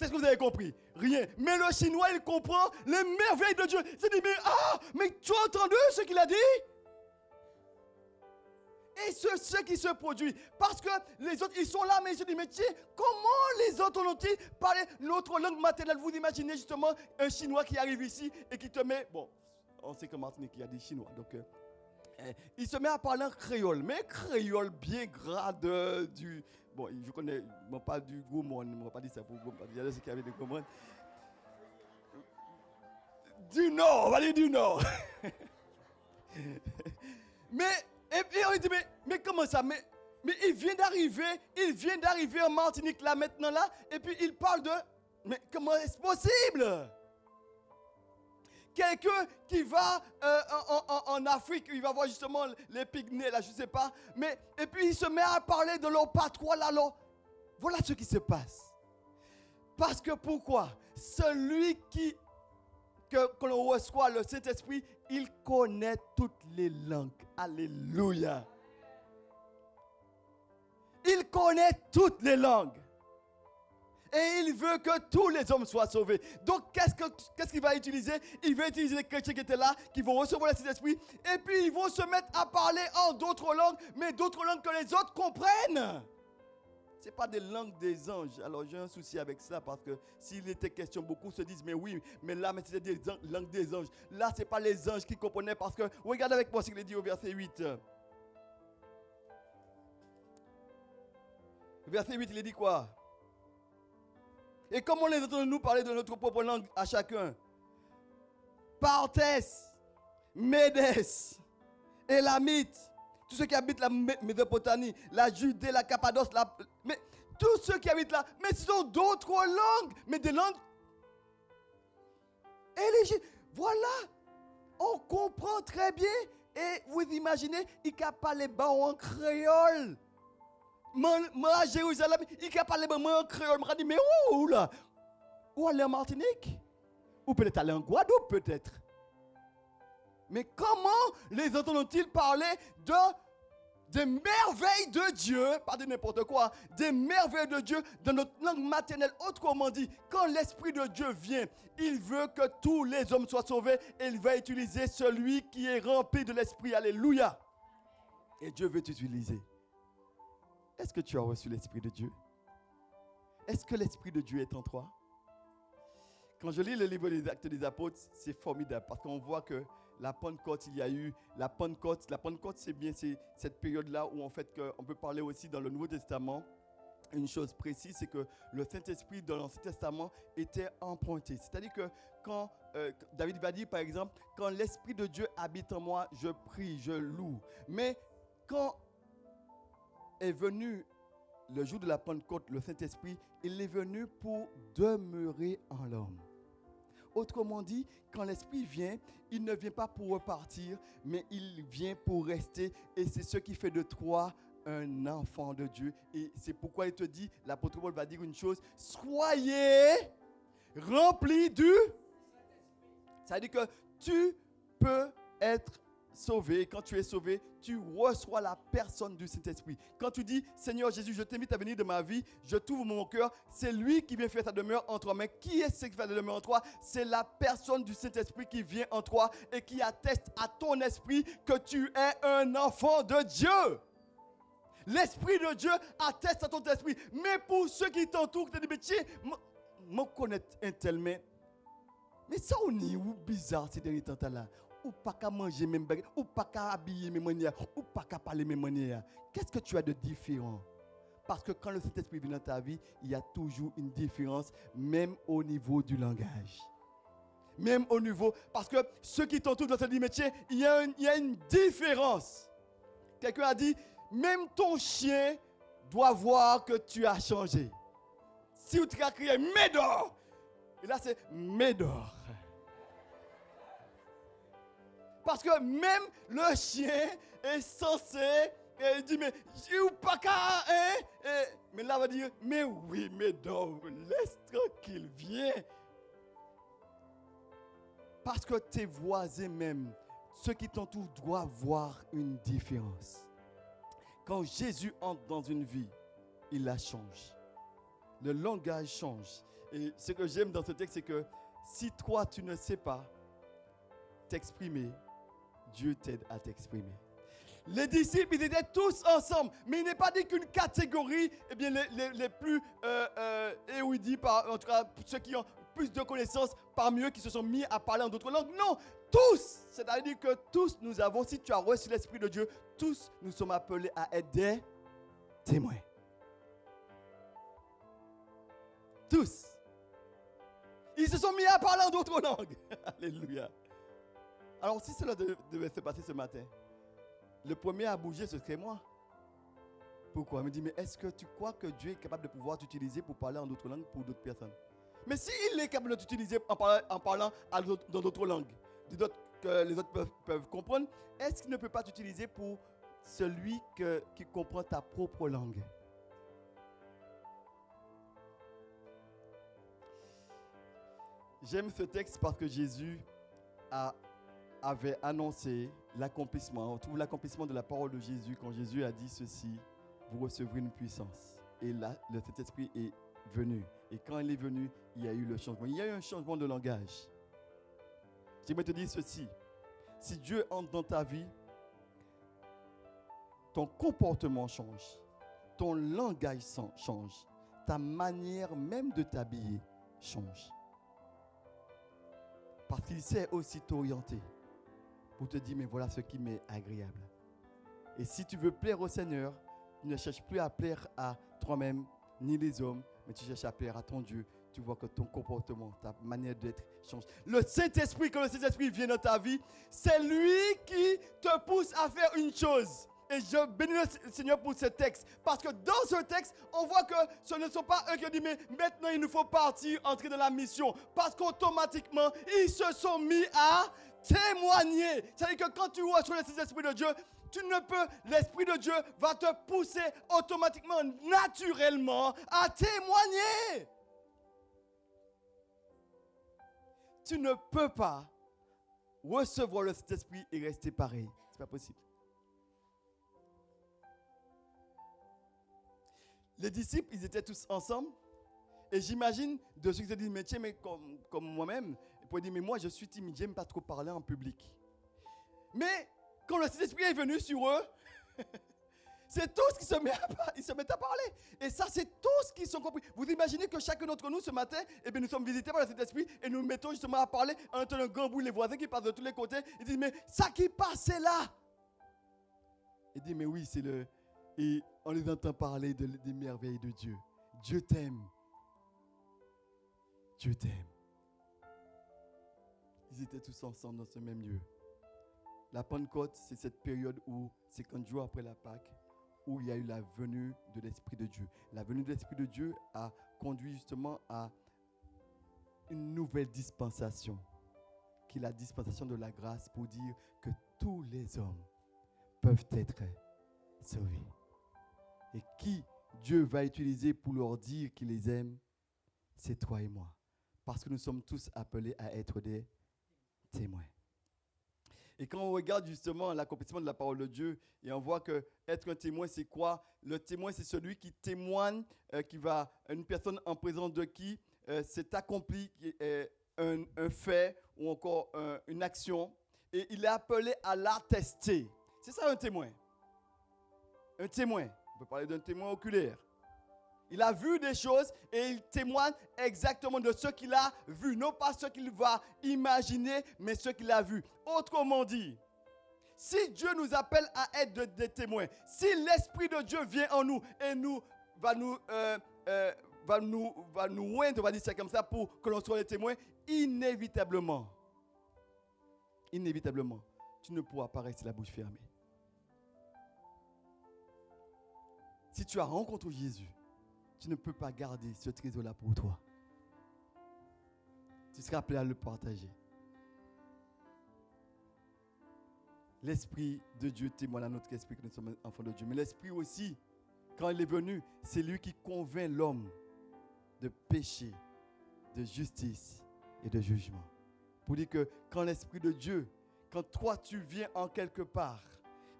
Qu'est-ce que vous avez compris? Rien. Mais le Chinois, il comprend les merveilles de Dieu. Il se dit, mais tu as entendu ce qu'il a dit? Et ce qui se produit. Parce que les autres, ils sont là, mais ils se disent, mais tiens, comment les autres ont-ils parlé notre langue maternelle? Vous imaginez justement un Chinois qui arrive ici et qui te met... Bon, on sait que Martinique, il y a des Chinois. Donc, il se met à parler en créole. Mais créole bien gras du... Bon, je connais, pas du Gaumont, je ne vais pas dire ça pour Gaumont. Il y a ceux qui avaient des Gaumont. Du Nord, on va dire du Nord. Et puis on dit, mais comment ça? Mais il vient d'arriver en Martinique là, maintenant là, et puis il parle de... Mais comment est-ce possible? Quelqu'un qui va en Afrique, il va voir justement les Pygmées là, je ne sais pas, et puis il se met à parler de leur patois là, voilà ce qui se passe. Parce que pourquoi? Celui que l'on reçoit, le Saint-Esprit, il connaît toutes les langues. Alléluia. Il connaît toutes les langues. Et il veut que tous les hommes soient sauvés. Donc, qu'est-ce qu'il va utiliser? Il va utiliser les chrétiens qui étaient là, qui vont recevoir le Saint-Esprit. Et puis, ils vont se mettre à parler en d'autres langues, mais d'autres langues que les autres comprennent. Ce n'est pas des langues des anges. Alors j'ai un souci avec ça parce que s'il était question, beaucoup se disent, mais oui, mais là, mais c'était des langues des anges. Là, ce n'est pas les anges qui comprenaient parce que, regardez avec moi ce qu'il est dit au verset 8. Verset 8, il est dit quoi? Et comment les entendons-nous parler de notre propre langue à chacun? Partès, Médès, Élamite, tous ceux qui habitent la Mésopotamie, la Judée, la Cappadoce, mais tous ceux qui habitent là, mais ce sont d'autres langues, mais des langues éligibles. Voilà, on comprend très bien. Et vous imaginez, il n'y a pas les bons en créole. Moi à Jérusalem, il n'y a pas les bons en créole. Je me dis, mais où là? Où aller en Martinique? Ou peut-être aller en Guadeloupe, peut-être. Mais comment les entendons-ils parler des merveilles de Dieu, pas de n'importe quoi, des merveilles de Dieu dans notre langue maternelle? Autrement dit, quand l'Esprit de Dieu vient, il veut que tous les hommes soient sauvés et il va utiliser celui qui est rempli de l'Esprit. Alléluia. Et Dieu veut t'utiliser. Est-ce que tu as reçu l'Esprit de Dieu? Est-ce que l'Esprit de Dieu est en toi? Quand je lis le livre des Actes des Apôtres, c'est formidable parce qu'on voit que la Pentecôte, il y a eu la Pentecôte. La Pentecôte, c'est bien cette période-là où en fait on peut parler aussi dans le Nouveau Testament. Une chose précise, c'est que le Saint-Esprit dans l'Ancien Testament était emprunté. C'est-à-dire que quand David va dire par exemple, quand l'Esprit de Dieu habite en moi, je prie, je loue. Mais quand est venu le jour de la Pentecôte, le Saint-Esprit, il est venu pour demeurer en l'homme. Autrement dit, quand l'Esprit vient, il ne vient pas pour repartir, mais il vient pour rester. Et c'est ce qui fait de toi un enfant de Dieu. Et c'est pourquoi il te dit, l'apôtre Paul va dire une chose, soyez remplis du... Ça veut dire que tu peux être sauvé. Quand tu es sauvé, tu reçois la personne du Saint-Esprit. Quand tu dis, Seigneur Jésus, je t'invite à venir de ma vie, je t'ouvre mon cœur, c'est lui qui vient faire ta demeure en toi. Mais qui est-ce qui fait ta demeure en toi? C'est la personne du Saint-Esprit qui vient en toi et qui atteste à ton esprit que tu es un enfant de Dieu. L'Esprit de Dieu atteste à ton esprit. Mais pour ceux qui t'entourent, tu te dis, mais tiens, moi connais un tel, mais ça on est où bizarre ces derniers temps là? Ou pas qu'à manger même baguette, ou pas qu'à habiller même manière, ou pas qu'à parler même manière. Qu'est-ce que tu as de différent? Parce que quand le Saint-Esprit vient dans ta vie, il y a toujours une différence, même au niveau du langage. Même au niveau, parce que ceux qui t'entourent dans ce métier, il y a une différence. Quelqu'un a dit, même ton chien doit voir que tu as changé. Si tu as crié Médor, et là c'est Médor. Parce que même le chien est censé, et il dit, mais j'ai ou pas qu'à, hein? Mais là, on va dire, mais oui, mais donc, laisse tranquille, viens. Parce que tes voisins même, ceux qui t'entourent doivent voir une différence. Quand Jésus entre dans une vie, il la change. Le langage change. Et ce que j'aime dans ce texte, c'est que si toi, tu ne sais pas t'exprimer, Dieu t'aide à t'exprimer. Les disciples, ils étaient tous ensemble, mais il n'est pas dit qu'une catégorie, eh bien, les plus érudits, en tout cas ceux qui ont plus de connaissances parmi eux, qui se sont mis à parler en d'autres langues. Non, tous, c'est-à-dire que tous nous avons, si tu as reçu l'Esprit de Dieu, tous nous sommes appelés à être des témoins. Tous. Ils se sont mis à parler en d'autres langues. Alléluia. Alors si cela devait se passer ce matin, le premier à bouger, ce serait moi. Pourquoi? Il me dit, mais est-ce que tu crois que Dieu est capable de pouvoir t'utiliser pour parler en d'autres langues pour d'autres personnes? Mais s'il est capable de t'utiliser en parlant dans d'autres langues, que les autres peuvent comprendre, est-ce qu'il ne peut pas t'utiliser pour celui qui comprend ta propre langue? J'aime ce texte parce que Jésus avait annoncé l'accomplissement. On trouve l'accomplissement de la parole de Jésus quand Jésus a dit ceci: vous recevrez une puissance. Et là, le Saint-Esprit est venu. Et quand il est venu, il y a eu le changement. Il y a eu un changement de langage. J'aimerais te dire ceci: si Dieu entre dans ta vie, ton comportement change, ton langage change, ta manière même de t'habiller change. Parce qu'il sait aussi t'orienter pour te dire, mais voilà ce qui m'est agréable. Et si tu veux plaire au Seigneur, tu ne cherches plus à plaire à toi-même ni les hommes, mais tu cherches à plaire à ton Dieu. Tu vois que ton comportement, ta manière d'être change. Le Saint-Esprit, quand le Saint-Esprit vient dans ta vie, c'est lui qui te pousse à faire une chose. Et je bénis le Seigneur pour ce texte. Parce que dans ce texte, on voit que ce ne sont pas eux qui ont dit, mais maintenant il nous faut partir, entrer dans la mission. Parce qu'automatiquement, ils se sont mis à témoigner. C'est-à-dire que quand tu reçois le Saint-Esprit de Dieu, l'Esprit de Dieu va te pousser automatiquement, naturellement, à témoigner. Tu ne peux pas recevoir le Saint-Esprit et rester pareil. Ce n'est pas possible. Les disciples, ils étaient tous ensemble. Et j'imagine de ceux qui se disent, mais tiens, mais comme moi-même, ils pourraient dire, mais moi je suis timide, j'aime pas trop parler en public. Mais quand le Saint-Esprit est venu sur eux, c'est tous qui se mettent à parler. Et ça, c'est tous qui sont compris. Vous imaginez que chacun d'entre nous, ce matin, eh bien, nous sommes visités par le Saint-Esprit et nous mettons justement à parler en entendant un grand bruit, les voisins qui passent de tous les côtés. Ils disent, mais ça qui passe, c'est là. Ils disent, mais oui, c'est le... Et on les entend parler des merveilles de Dieu. Dieu t'aime. Dieu t'aime. Ils étaient tous ensemble dans ce même lieu. La Pentecôte, c'est cette période où, 50 jours après la Pâque, où il y a eu la venue de l'Esprit de Dieu. La venue de l'Esprit de Dieu a conduit justement à une nouvelle dispensation, qui est la dispensation de la grâce, pour dire que tous les hommes peuvent être sauvés. Et qui Dieu va utiliser pour leur dire qu'il les aime, c'est toi et moi. Parce que nous sommes tous appelés à être des témoins. Et quand on regarde justement l'accomplissement de la parole de Dieu, et on voit que être un témoin, c'est quoi? Le témoin, c'est celui qui témoigne, une personne en présence de qui s'est accompli un fait ou encore une action, et il est appelé à l'attester. C'est ça un témoin. Un témoin. On peut parler d'un témoin oculaire. Il a vu des choses et il témoigne exactement de ce qu'il a vu. Non pas ce qu'il va imaginer, mais ce qu'il a vu. Autrement dit, si Dieu nous appelle à être des témoins, si l'Esprit de Dieu vient en nous et va nous oindre, on va dire ça comme ça, pour que l'on soit des témoins, inévitablement, tu ne pourras pas rester la bouche fermée. Si tu as rencontré Jésus, tu ne peux pas garder ce trésor-là pour toi. Tu seras appelé à le partager. L'Esprit de Dieu témoigne à notre esprit que nous sommes enfants de Dieu. Mais l'Esprit aussi, quand il est venu, c'est lui qui convainc l'homme de péché, de justice et de jugement. Pour dire que quand l'Esprit de Dieu, quand toi tu viens en quelque part,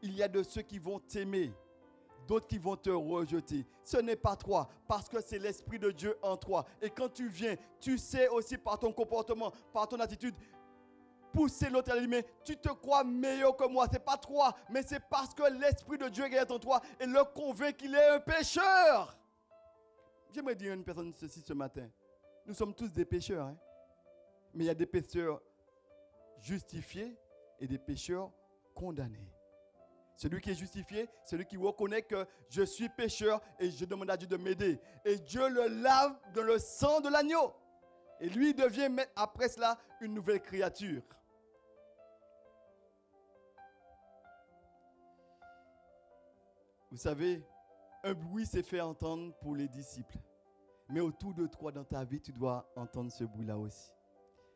il y a de ceux qui vont t'aimer, d'autres qui vont te rejeter. Ce n'est pas toi, parce que c'est l'Esprit de Dieu en toi. Et quand tu viens, tu sais aussi par ton comportement, par ton attitude, pousser l'autre à lui, mais tu te crois meilleur que moi. Ce n'est pas toi, mais c'est parce que l'Esprit de Dieu est en toi et le convainc qu'il est un pécheur. J'aimerais dire à une personne ceci ce matin. Nous sommes tous des pécheurs, hein? Mais il y a des pécheurs justifiés et des pécheurs condamnés. Celui qui est justifié, celui qui reconnaît que je suis pécheur et je demande à Dieu de m'aider. Et Dieu le lave dans le sang de l'agneau. Et lui devient après cela une nouvelle créature. Vous savez, un bruit s'est fait entendre pour les disciples. Mais autour de toi, dans ta vie, tu dois entendre ce bruit-là aussi.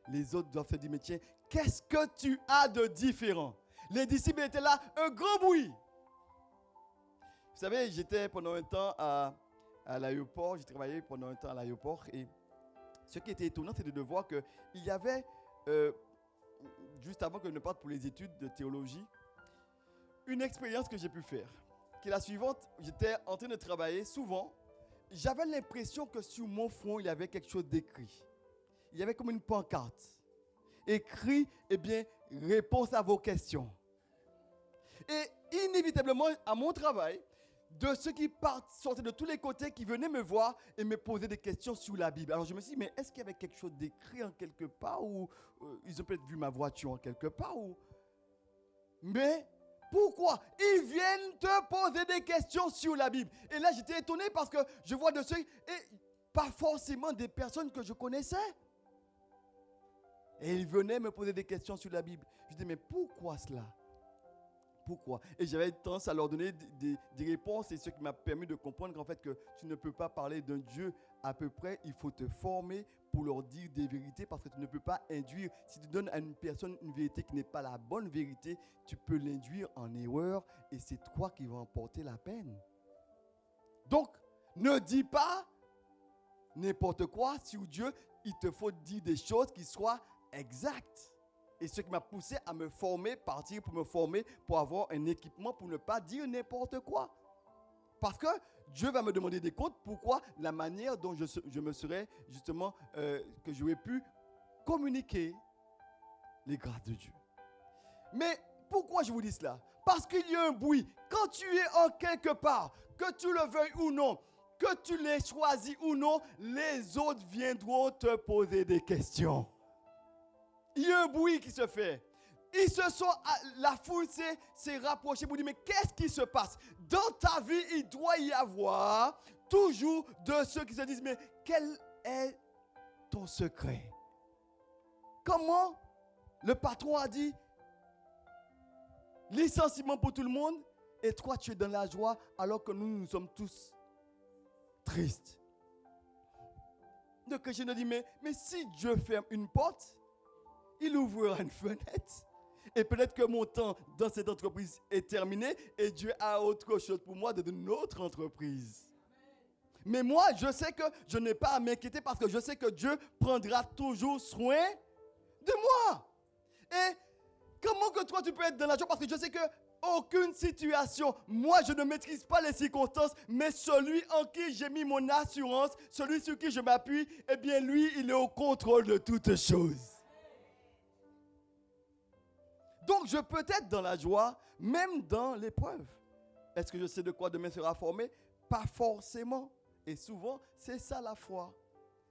Les autres doivent se dire, mais tiens, qu'est-ce que tu as de différent? Les disciples étaient là, un grand bruit. Vous savez, j'étais pendant un temps à l'aéroport, j'ai travaillé pendant un temps à l'aéroport et ce qui était étonnant, c'était de voir qu'il y avait, juste avant que je ne parte pour les études de théologie, une expérience que j'ai pu faire, qui est la suivante. J'étais en train de travailler souvent. J'avais l'impression que sur mon front, il y avait quelque chose d'écrit. Il y avait comme une pancarte. Écrit, eh bien, réponse à vos questions. Et inévitablement, à mon travail, de ceux qui sortaient de tous les côtés, qui venaient me voir et me poser des questions sur la Bible. Alors je me suis dit, mais est-ce qu'il y avait quelque chose d'écrit en quelque part ou ils ont peut-être vu ma voiture en quelque part ou... Mais pourquoi ils viennent te poser des questions sur la Bible? Et là, j'étais étonné parce que je vois de ceux, et pas forcément des personnes que je connaissais. Et ils venaient me poser des questions sur la Bible. Je disais, mais pourquoi cela? Pourquoi? Et j'avais tendance à leur donner des réponses, et ce qui m'a permis de comprendre qu'en fait, que tu ne peux pas parler d'un Dieu à peu près, il faut te former pour leur dire des vérités, parce que tu ne peux pas induire. Si tu donnes à une personne une vérité qui n'est pas la bonne vérité, tu peux l'induire en erreur, et c'est toi qui vas en porter la peine. Donc, ne dis pas n'importe quoi sur Dieu, il te faut dire des choses qui soient exactes. Et ce qui m'a poussé à me former, partir pour me former, pour avoir un équipement, pour ne pas dire n'importe quoi. Parce que Dieu va me demander des comptes. Pourquoi? La manière dont je me serais justement, que j'aurais pu communiquer les grâces de Dieu. Mais pourquoi je vous dis cela? Parce qu'il y a un bruit. Quand tu es en quelque part, que tu le veuilles ou non, que tu l'aies choisi ou non, les autres viendront te poser des questions. Il y a un bruit qui se fait. La foule s'est rapprochée pour dire, mais qu'est-ce qui se passe? Dans ta vie, il doit y avoir toujours de ceux qui se disent, mais quel est ton secret? Comment le patron a dit, licenciement pour tout le monde, et toi tu es dans la joie alors que nous sommes tous tristes. Donc je me dis, mais si Dieu ferme une porte, il ouvrira une fenêtre. Et peut-être que mon temps dans cette entreprise est terminé et Dieu a autre chose pour moi de une autre entreprise. Mais moi, je sais que je n'ai pas à m'inquiéter parce que je sais que Dieu prendra toujours soin de moi. Et comment que toi tu peux être dans la joie? Parce que je sais que aucune situation, moi je ne maîtrise pas les circonstances, mais celui en qui j'ai mis mon assurance, celui sur qui je m'appuie, eh bien lui, il est au contrôle de toutes choses. Donc, je peux être dans la joie, même dans l'épreuve. Est-ce que je sais de quoi demain sera formé? Pas forcément. Et souvent, c'est ça la foi.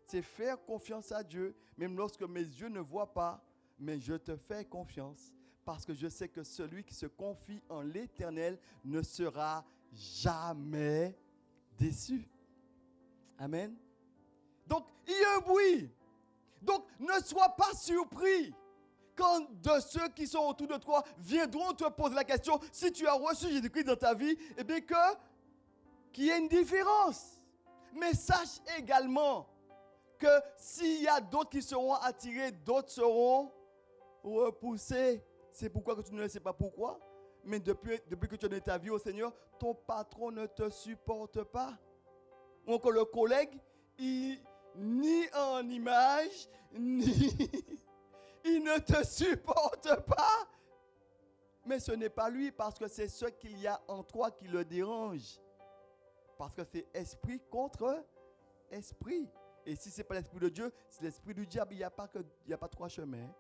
C'est faire confiance à Dieu, même lorsque mes yeux ne voient pas, mais je te fais confiance. Parce que je sais que celui qui se confie en l'Éternel ne sera jamais déçu. Amen. Donc, il y a un bruit. Donc, ne sois pas surpris quand de ceux qui sont autour de toi viendront te poser la question, si tu as reçu Jésus-Christ dans ta vie, eh bien qu'il y ait une différence. Mais sache également que s'il y a d'autres qui seront attirés, d'autres seront repoussés. C'est pourquoi que tu ne sais pas pourquoi. Mais depuis que tu as donné ta vie au Seigneur, ton patron ne te supporte pas. Ou encore le collègue, ni en image, il ne te supporte pas. Mais ce n'est pas lui, parce que c'est ce qu'il y a en toi qui le dérange. Parce que c'est esprit contre esprit. Et si ce n'est pas l'esprit de Dieu, c'est l'esprit du diable. Il n'y a pas trois chemins.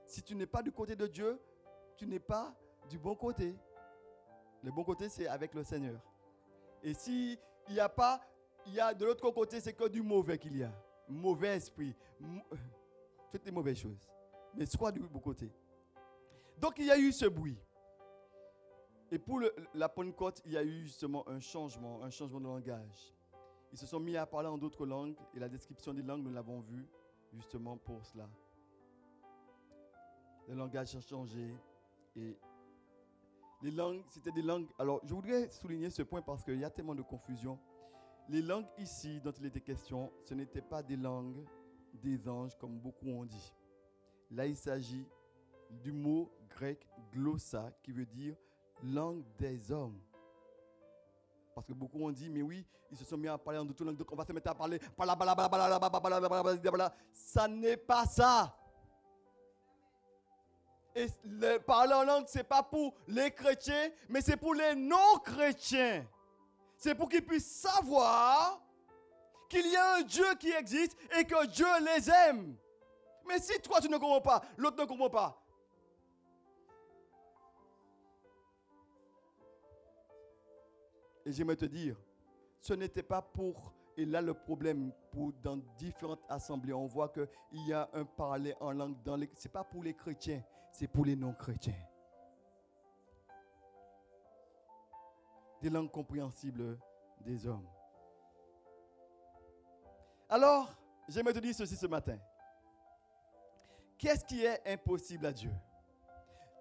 Si tu n'es pas du côté de Dieu, tu n'es pas du bon côté. Le bon côté, c'est avec le Seigneur. Et si il n'y a pas, il y a de l'autre côté, c'est que du mauvais qu'il y a. Mauvais esprit. Toutes les mauvaises choses. Mais sois du bon côté. Donc il y a eu ce bruit. Et pour la Pentecôte, il y a eu justement un changement de langage. Ils se sont mis à parler en d'autres langues et la description des langues, nous l'avons vu justement pour cela. Le langage a changé et les langues, c'était des langues. Alors, je voudrais souligner ce point parce qu'il y a tellement de confusion. Les langues ici dont il était question, ce n'étaient pas des langues des anges comme beaucoup ont dit. Là, il s'agit du mot grec glossa qui veut dire langue des hommes. Parce que beaucoup ont dit, mais oui, ils se sont mis à parler en d'autres langues, donc on va se mettre à parler. Ça n'est pas ça. Et le parler en langue, ce n'est pas pour les chrétiens, mais c'est pour les non-chrétiens. C'est pour qu'ils puissent savoir qu'il y a un Dieu qui existe et que Dieu les aime. Mais si toi tu ne comprends pas, l'autre ne comprend pas. Et j'aimerais te dire, ce n'était pas pour, et là le problème, dans différentes assemblées, on voit qu'il y a un parler en langue ce n'est pas pour les chrétiens, c'est pour les non-chrétiens. Des langues compréhensibles des hommes. Alors, j'aimerais te dire ceci ce matin. Qu'est-ce qui est impossible à Dieu?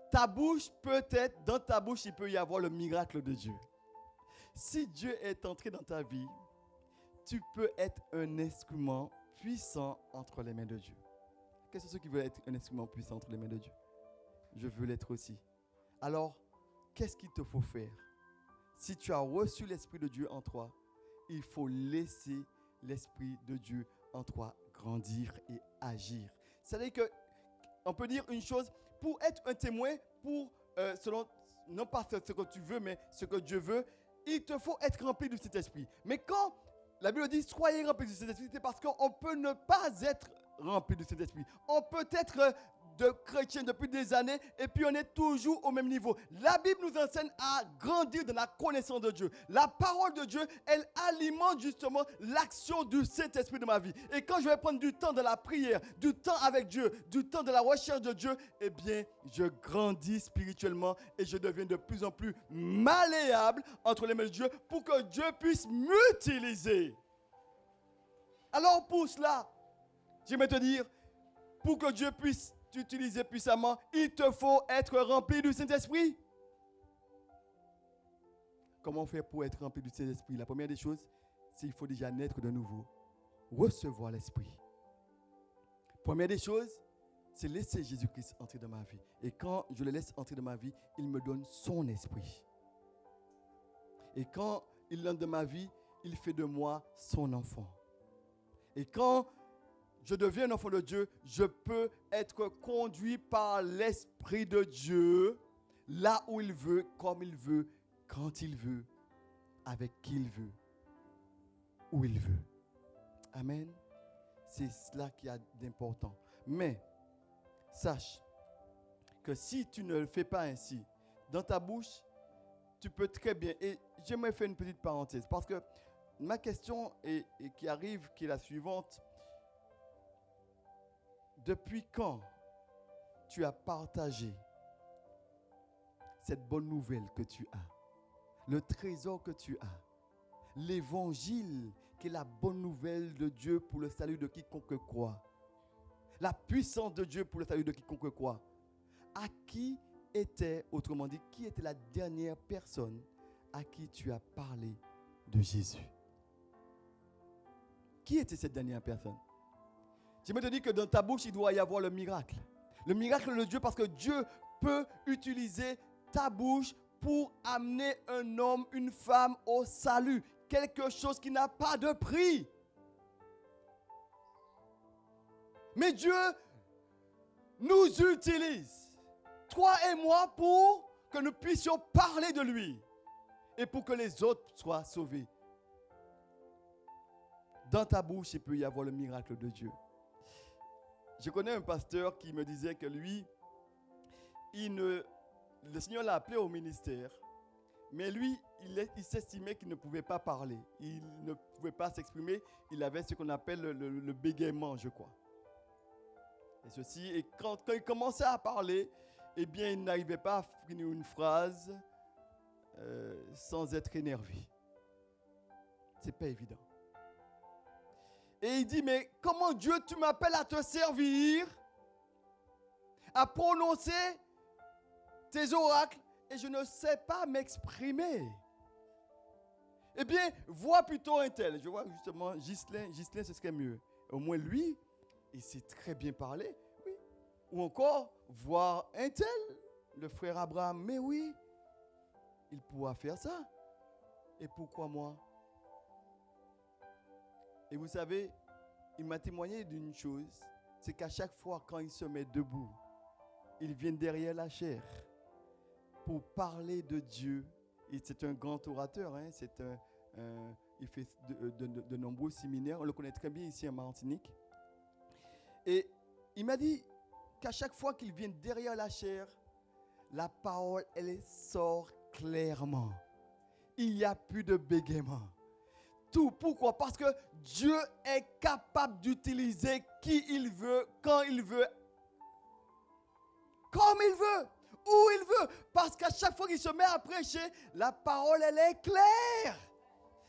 Ta bouche, peut-être, dans ta bouche, il peut y avoir le miracle de Dieu. Si Dieu est entré dans ta vie, tu peux être un instrument puissant entre les mains de Dieu. Quels sont ceux qui veulent être un instrument puissant entre les mains de Dieu? Je veux l'être aussi. Alors, qu'est-ce qu'il te faut faire? Si tu as reçu l'Esprit de Dieu en toi, il faut laisser l'Esprit de Dieu en toi grandir et agir. C'est-à-dire qu'on peut dire une chose, pour être un témoin, selon, non pas ce que tu veux, mais ce que Dieu veut, il te faut être rempli de cet esprit. Mais quand la Bible dit soyez remplis de cet esprit, c'est parce qu'on peut ne pas être rempli de cet esprit. On peut être de chrétiens depuis des années et puis on est toujours au même niveau. La Bible nous enseigne à grandir dans la connaissance de Dieu. La parole de Dieu, elle alimente justement l'action du Saint-Esprit de ma vie. Et quand je vais prendre du temps de la prière, du temps avec Dieu, du temps de la recherche de Dieu, eh bien, je grandis spirituellement et je deviens de plus en plus malléable entre les mains de Dieu pour que Dieu puisse m'utiliser. Alors pour cela, j'aimerais te dire, pour que Dieu puisse t'utiliser puissamment, il te faut être rempli du Saint-Esprit. Comment faire pour être rempli du Saint-Esprit? La première des choses, c'est qu'il faut déjà naître de nouveau, recevoir l'Esprit. Première des choses, c'est laisser Jésus-Christ entrer dans ma vie. Et quand je le laisse entrer dans ma vie, il me donne son esprit. Et quand il entre dans ma vie, il fait de moi son enfant. Et quand je deviens un enfant de Dieu, je peux être conduit par l'Esprit de Dieu là où il veut, comme il veut, quand il veut, avec qui il veut, où il veut. Amen. C'est cela qui a d'important. Mais sache que si tu ne le fais pas ainsi, dans ta bouche, tu peux très bien. Et j'aimerais faire une petite parenthèse parce que ma question qui arrive, qui est la suivante. Depuis quand tu as partagé cette bonne nouvelle que tu as, le trésor que tu as, l'évangile qui est la bonne nouvelle de Dieu pour le salut de quiconque croit, la puissance de Dieu pour le salut de quiconque croit, à qui était, autrement dit, qui était la dernière personne à qui tu as parlé de Jésus? Qui était cette dernière personne? Je me te dis que dans ta bouche, il doit y avoir le miracle. Le miracle de Dieu, parce que Dieu peut utiliser ta bouche pour amener un homme, une femme au salut. Quelque chose qui n'a pas de prix. Mais Dieu nous utilise, toi et moi, pour que nous puissions parler de lui. Et pour que les autres soient sauvés. dans ta bouche, il peut y avoir le miracle de Dieu. Je connais un pasteur qui me disait que lui, le Seigneur l'a appelé au ministère, mais lui, il s'estimait qu'il ne pouvait pas parler. Il ne pouvait pas s'exprimer. Il avait ce qu'on appelle le bégaiement, je crois. Et ceci, et quand il commençait à parler, eh bien, il n'arrivait pas à finir une phrase sans être énervé. C'est pas évident. Et il dit, mais comment Dieu, tu m'appelles à te servir, à prononcer tes oracles, et je ne sais pas m'exprimer. Eh bien, vois plutôt un tel. Je vois justement Ghislain, ce serait mieux. Au moins lui, il sait très bien parler. Oui. Ou encore, voir un tel, le frère Abraham. Mais oui, il pourra faire ça. Et pourquoi moi? Et vous savez, il m'a témoigné d'une chose, c'est qu'à chaque fois quand il se met debout, il vient derrière la chair pour parler de Dieu. Et c'est un grand orateur, hein, il fait de nombreux séminaires, on le connaît très bien ici en Martinique. Et il m'a dit qu'à chaque fois qu'il vient derrière la chair, la parole, elle sort clairement. Il n'y a plus de bégaiement. Tout. Pourquoi? Parce que Dieu est capable d'utiliser qui il veut, quand il veut, comme il veut, où il veut. Parce qu'à chaque fois qu'il se met à prêcher, la parole, elle est claire.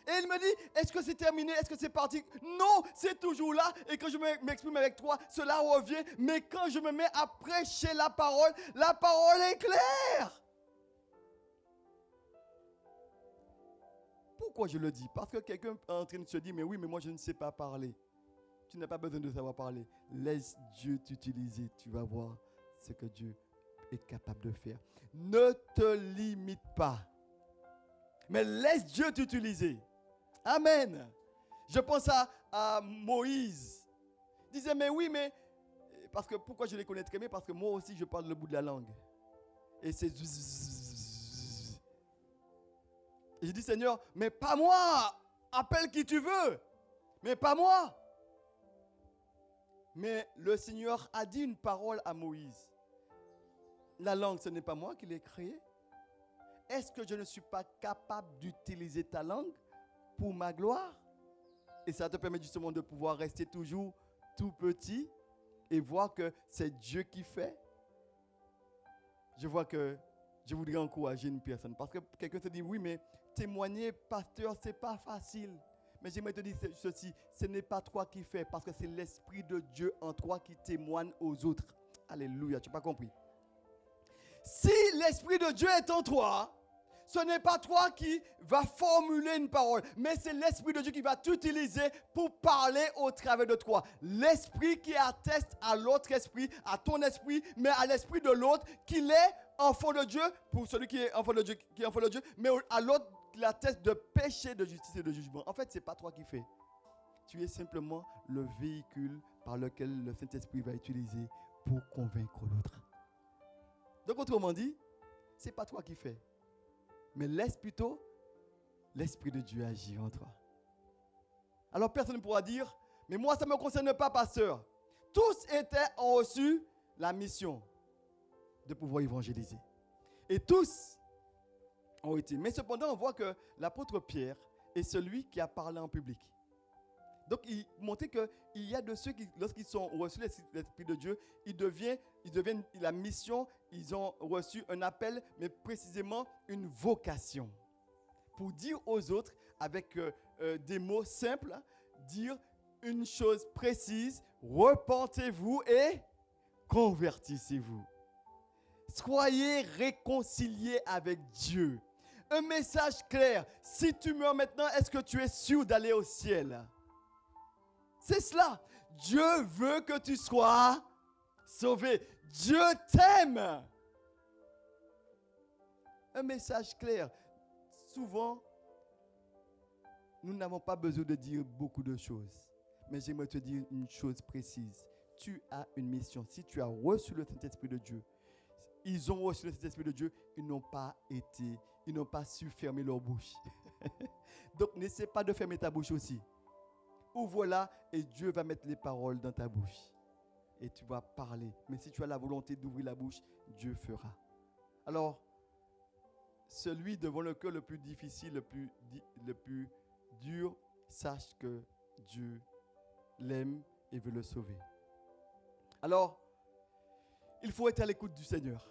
Et il me dit, est-ce que c'est terminé? Est-ce que c'est parti? Non, c'est toujours là. Et quand je m'exprime avec toi, cela revient. Mais quand je me mets à prêcher la parole est claire. Pourquoi je le dis? Parce que quelqu'un est en train de se dire, mais oui, mais moi je ne sais pas parler. Tu n'as pas besoin de savoir parler. Laisse Dieu t'utiliser. Tu vas voir ce que Dieu est capable de faire. Ne te limite pas. Mais laisse Dieu t'utiliser. Amen. Je pense à Moïse. Il disait, mais oui, mais... Parce que pourquoi je les connais très bien? Parce que moi aussi, je parle le bout de la langue. Et c'est... Et je dis, Seigneur, mais pas moi. Appelle qui tu veux. Mais pas moi. Mais le Seigneur a dit une parole à Moïse. La langue, ce n'est pas moi qui l'ai créée. Est-ce que je ne suis pas capable d'utiliser ta langue pour ma gloire? Et ça te permet justement de pouvoir rester toujours tout petit et voir que c'est Dieu qui fait. Je vois que je voudrais encourager une personne. Parce que quelqu'un se dit, oui, mais témoigner, pasteur, ce n'est pas facile. Mais j'aimerais te dire ceci, ce n'est pas toi qui fais, parce que c'est l'Esprit de Dieu en toi qui témoigne aux autres. Alléluia, tu n'as pas compris. Si l'Esprit de Dieu est en toi, ce n'est pas toi qui vas formuler une parole, mais c'est l'Esprit de Dieu qui va t'utiliser pour parler au travers de toi. L'Esprit qui atteste à l'autre esprit, à ton esprit, mais à l'esprit de l'autre, qu'il est enfant de Dieu, pour celui qui est enfant de Dieu, mais à l'autre, il atteste de péché, de justice et de jugement. En fait, ce n'est pas toi qui fais. Tu es simplement le véhicule par lequel le Saint-Esprit va utiliser pour convaincre l'autre. Donc, autrement dit, ce n'est pas toi qui fais. Mais laisse plutôt l'Esprit de Dieu agir en toi. Alors personne ne pourra dire, mais moi ça ne me concerne pas, pasteur. Tous ont reçu la mission de pouvoir évangéliser. Et tous ont été. Mais cependant, on voit que l'apôtre Pierre est celui qui a parlé en public. Donc il montrait qu'il y a de ceux qui, lorsqu'ils ont reçu l'Esprit de Dieu, ils deviennent la mission, ils ont reçu un appel, mais précisément une vocation. Pour dire aux autres, avec des mots simples, dire une chose précise, repentez-vous et convertissez-vous. Soyez réconciliés avec Dieu. Un message clair. Si tu meurs maintenant, est-ce que tu es sûr d'aller au ciel? C'est cela. Dieu veut que tu sois sauvé. Dieu t'aime. Un message clair. Souvent, nous n'avons pas besoin de dire beaucoup de choses. Mais j'aimerais te dire une chose précise. Tu as une mission. Si tu as reçu le Saint-Esprit de Dieu, ils ont reçu le Saint-Esprit de Dieu, ils n'ont pas su fermer leur bouche. Donc, n'essaie pas de fermer ta bouche aussi. ouvre-la et Dieu va mettre les paroles dans ta bouche. Et tu vas parler. Mais si tu as la volonté d'ouvrir la bouche, Dieu fera. Alors, celui devant le cœur le plus difficile, le plus dur, sache que Dieu l'aime et veut le sauver. Alors, il faut être à l'écoute du Seigneur.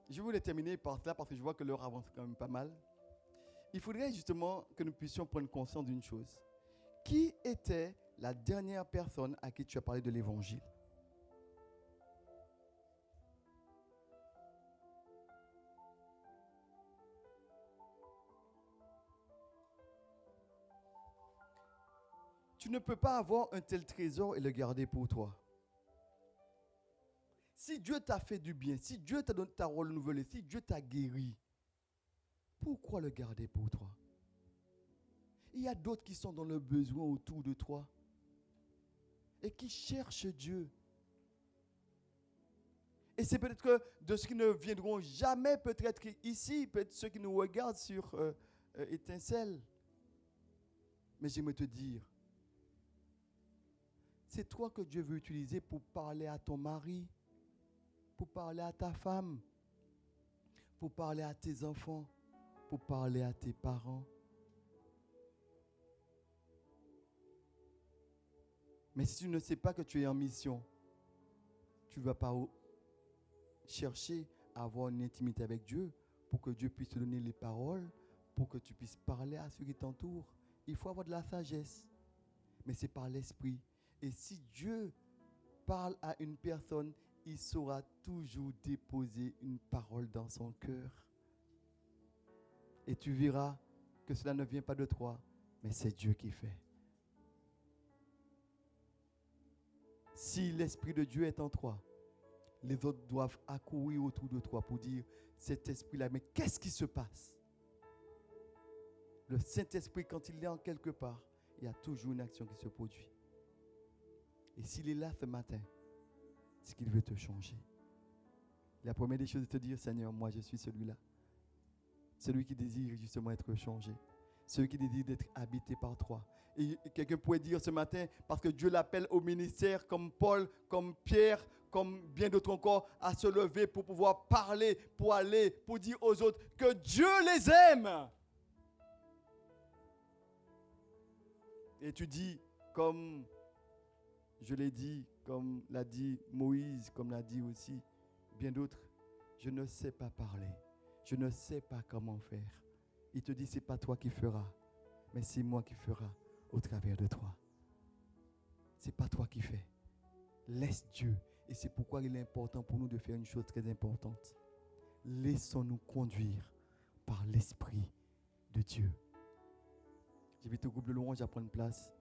Je voulais terminer par cela parce que je vois que l'heure avance quand même pas mal. Il faudrait justement que nous puissions prendre conscience d'une chose. Qui était la dernière personne à qui tu as parlé de l'évangile? Tu ne peux pas avoir un tel trésor et le garder pour toi. Si Dieu t'a fait du bien, si Dieu t'a donné ta renouvelée, si Dieu t'a guéri, pourquoi le garder pour toi? Il y a d'autres qui sont dans le besoin autour de toi et qui cherchent Dieu. Et c'est peut-être que de ceux qui ne viendront jamais peut-être ici, peut-être ceux qui nous regardent sur Étincelle. Mais j'aimerais te dire, c'est toi que Dieu veut utiliser pour parler à ton mari, pour parler à ta femme, pour parler à tes enfants, pour parler à tes parents. Mais si tu ne sais pas que tu es en mission, tu ne vas pas chercher à avoir une intimité avec Dieu pour que Dieu puisse te donner les paroles, pour que tu puisses parler à ceux qui t'entourent. Il faut avoir de la sagesse, mais c'est par l'esprit. Et si Dieu parle à une personne, il saura toujours déposer une parole dans son cœur. Et tu verras que cela ne vient pas de toi, mais c'est Dieu qui fait. Si l'Esprit de Dieu est en toi, les autres doivent accourir autour de toi pour dire, cet esprit-là, mais qu'est-ce qui se passe? Le Saint-Esprit, quand il est en quelque part, il y a toujours une action qui se produit. Et s'il est là ce matin, c'est qu'il veut te changer. La première des choses est de te dire, Seigneur, moi je suis celui-là. Celui qui désire justement être changé. Celui qui désire d'être habité par toi. Et quelqu'un pourrait dire ce matin, parce que Dieu l'appelle au ministère comme Paul, comme Pierre, comme bien d'autres encore, à se lever pour pouvoir parler, pour aller, pour dire aux autres que Dieu les aime. Et tu dis, comme je l'ai dit, comme l'a dit Moïse, comme l'a dit aussi bien d'autres, je ne sais pas parler, je ne sais pas comment faire. Il te dit, ce n'est pas toi qui feras, mais c'est moi qui fera au travers de toi. Ce n'est pas toi qui fais. Laisse Dieu. Et c'est pourquoi il est important pour nous de faire une chose très importante. Laissons-nous conduire par l'Esprit de Dieu. J'invite au groupe de louange à prendre place.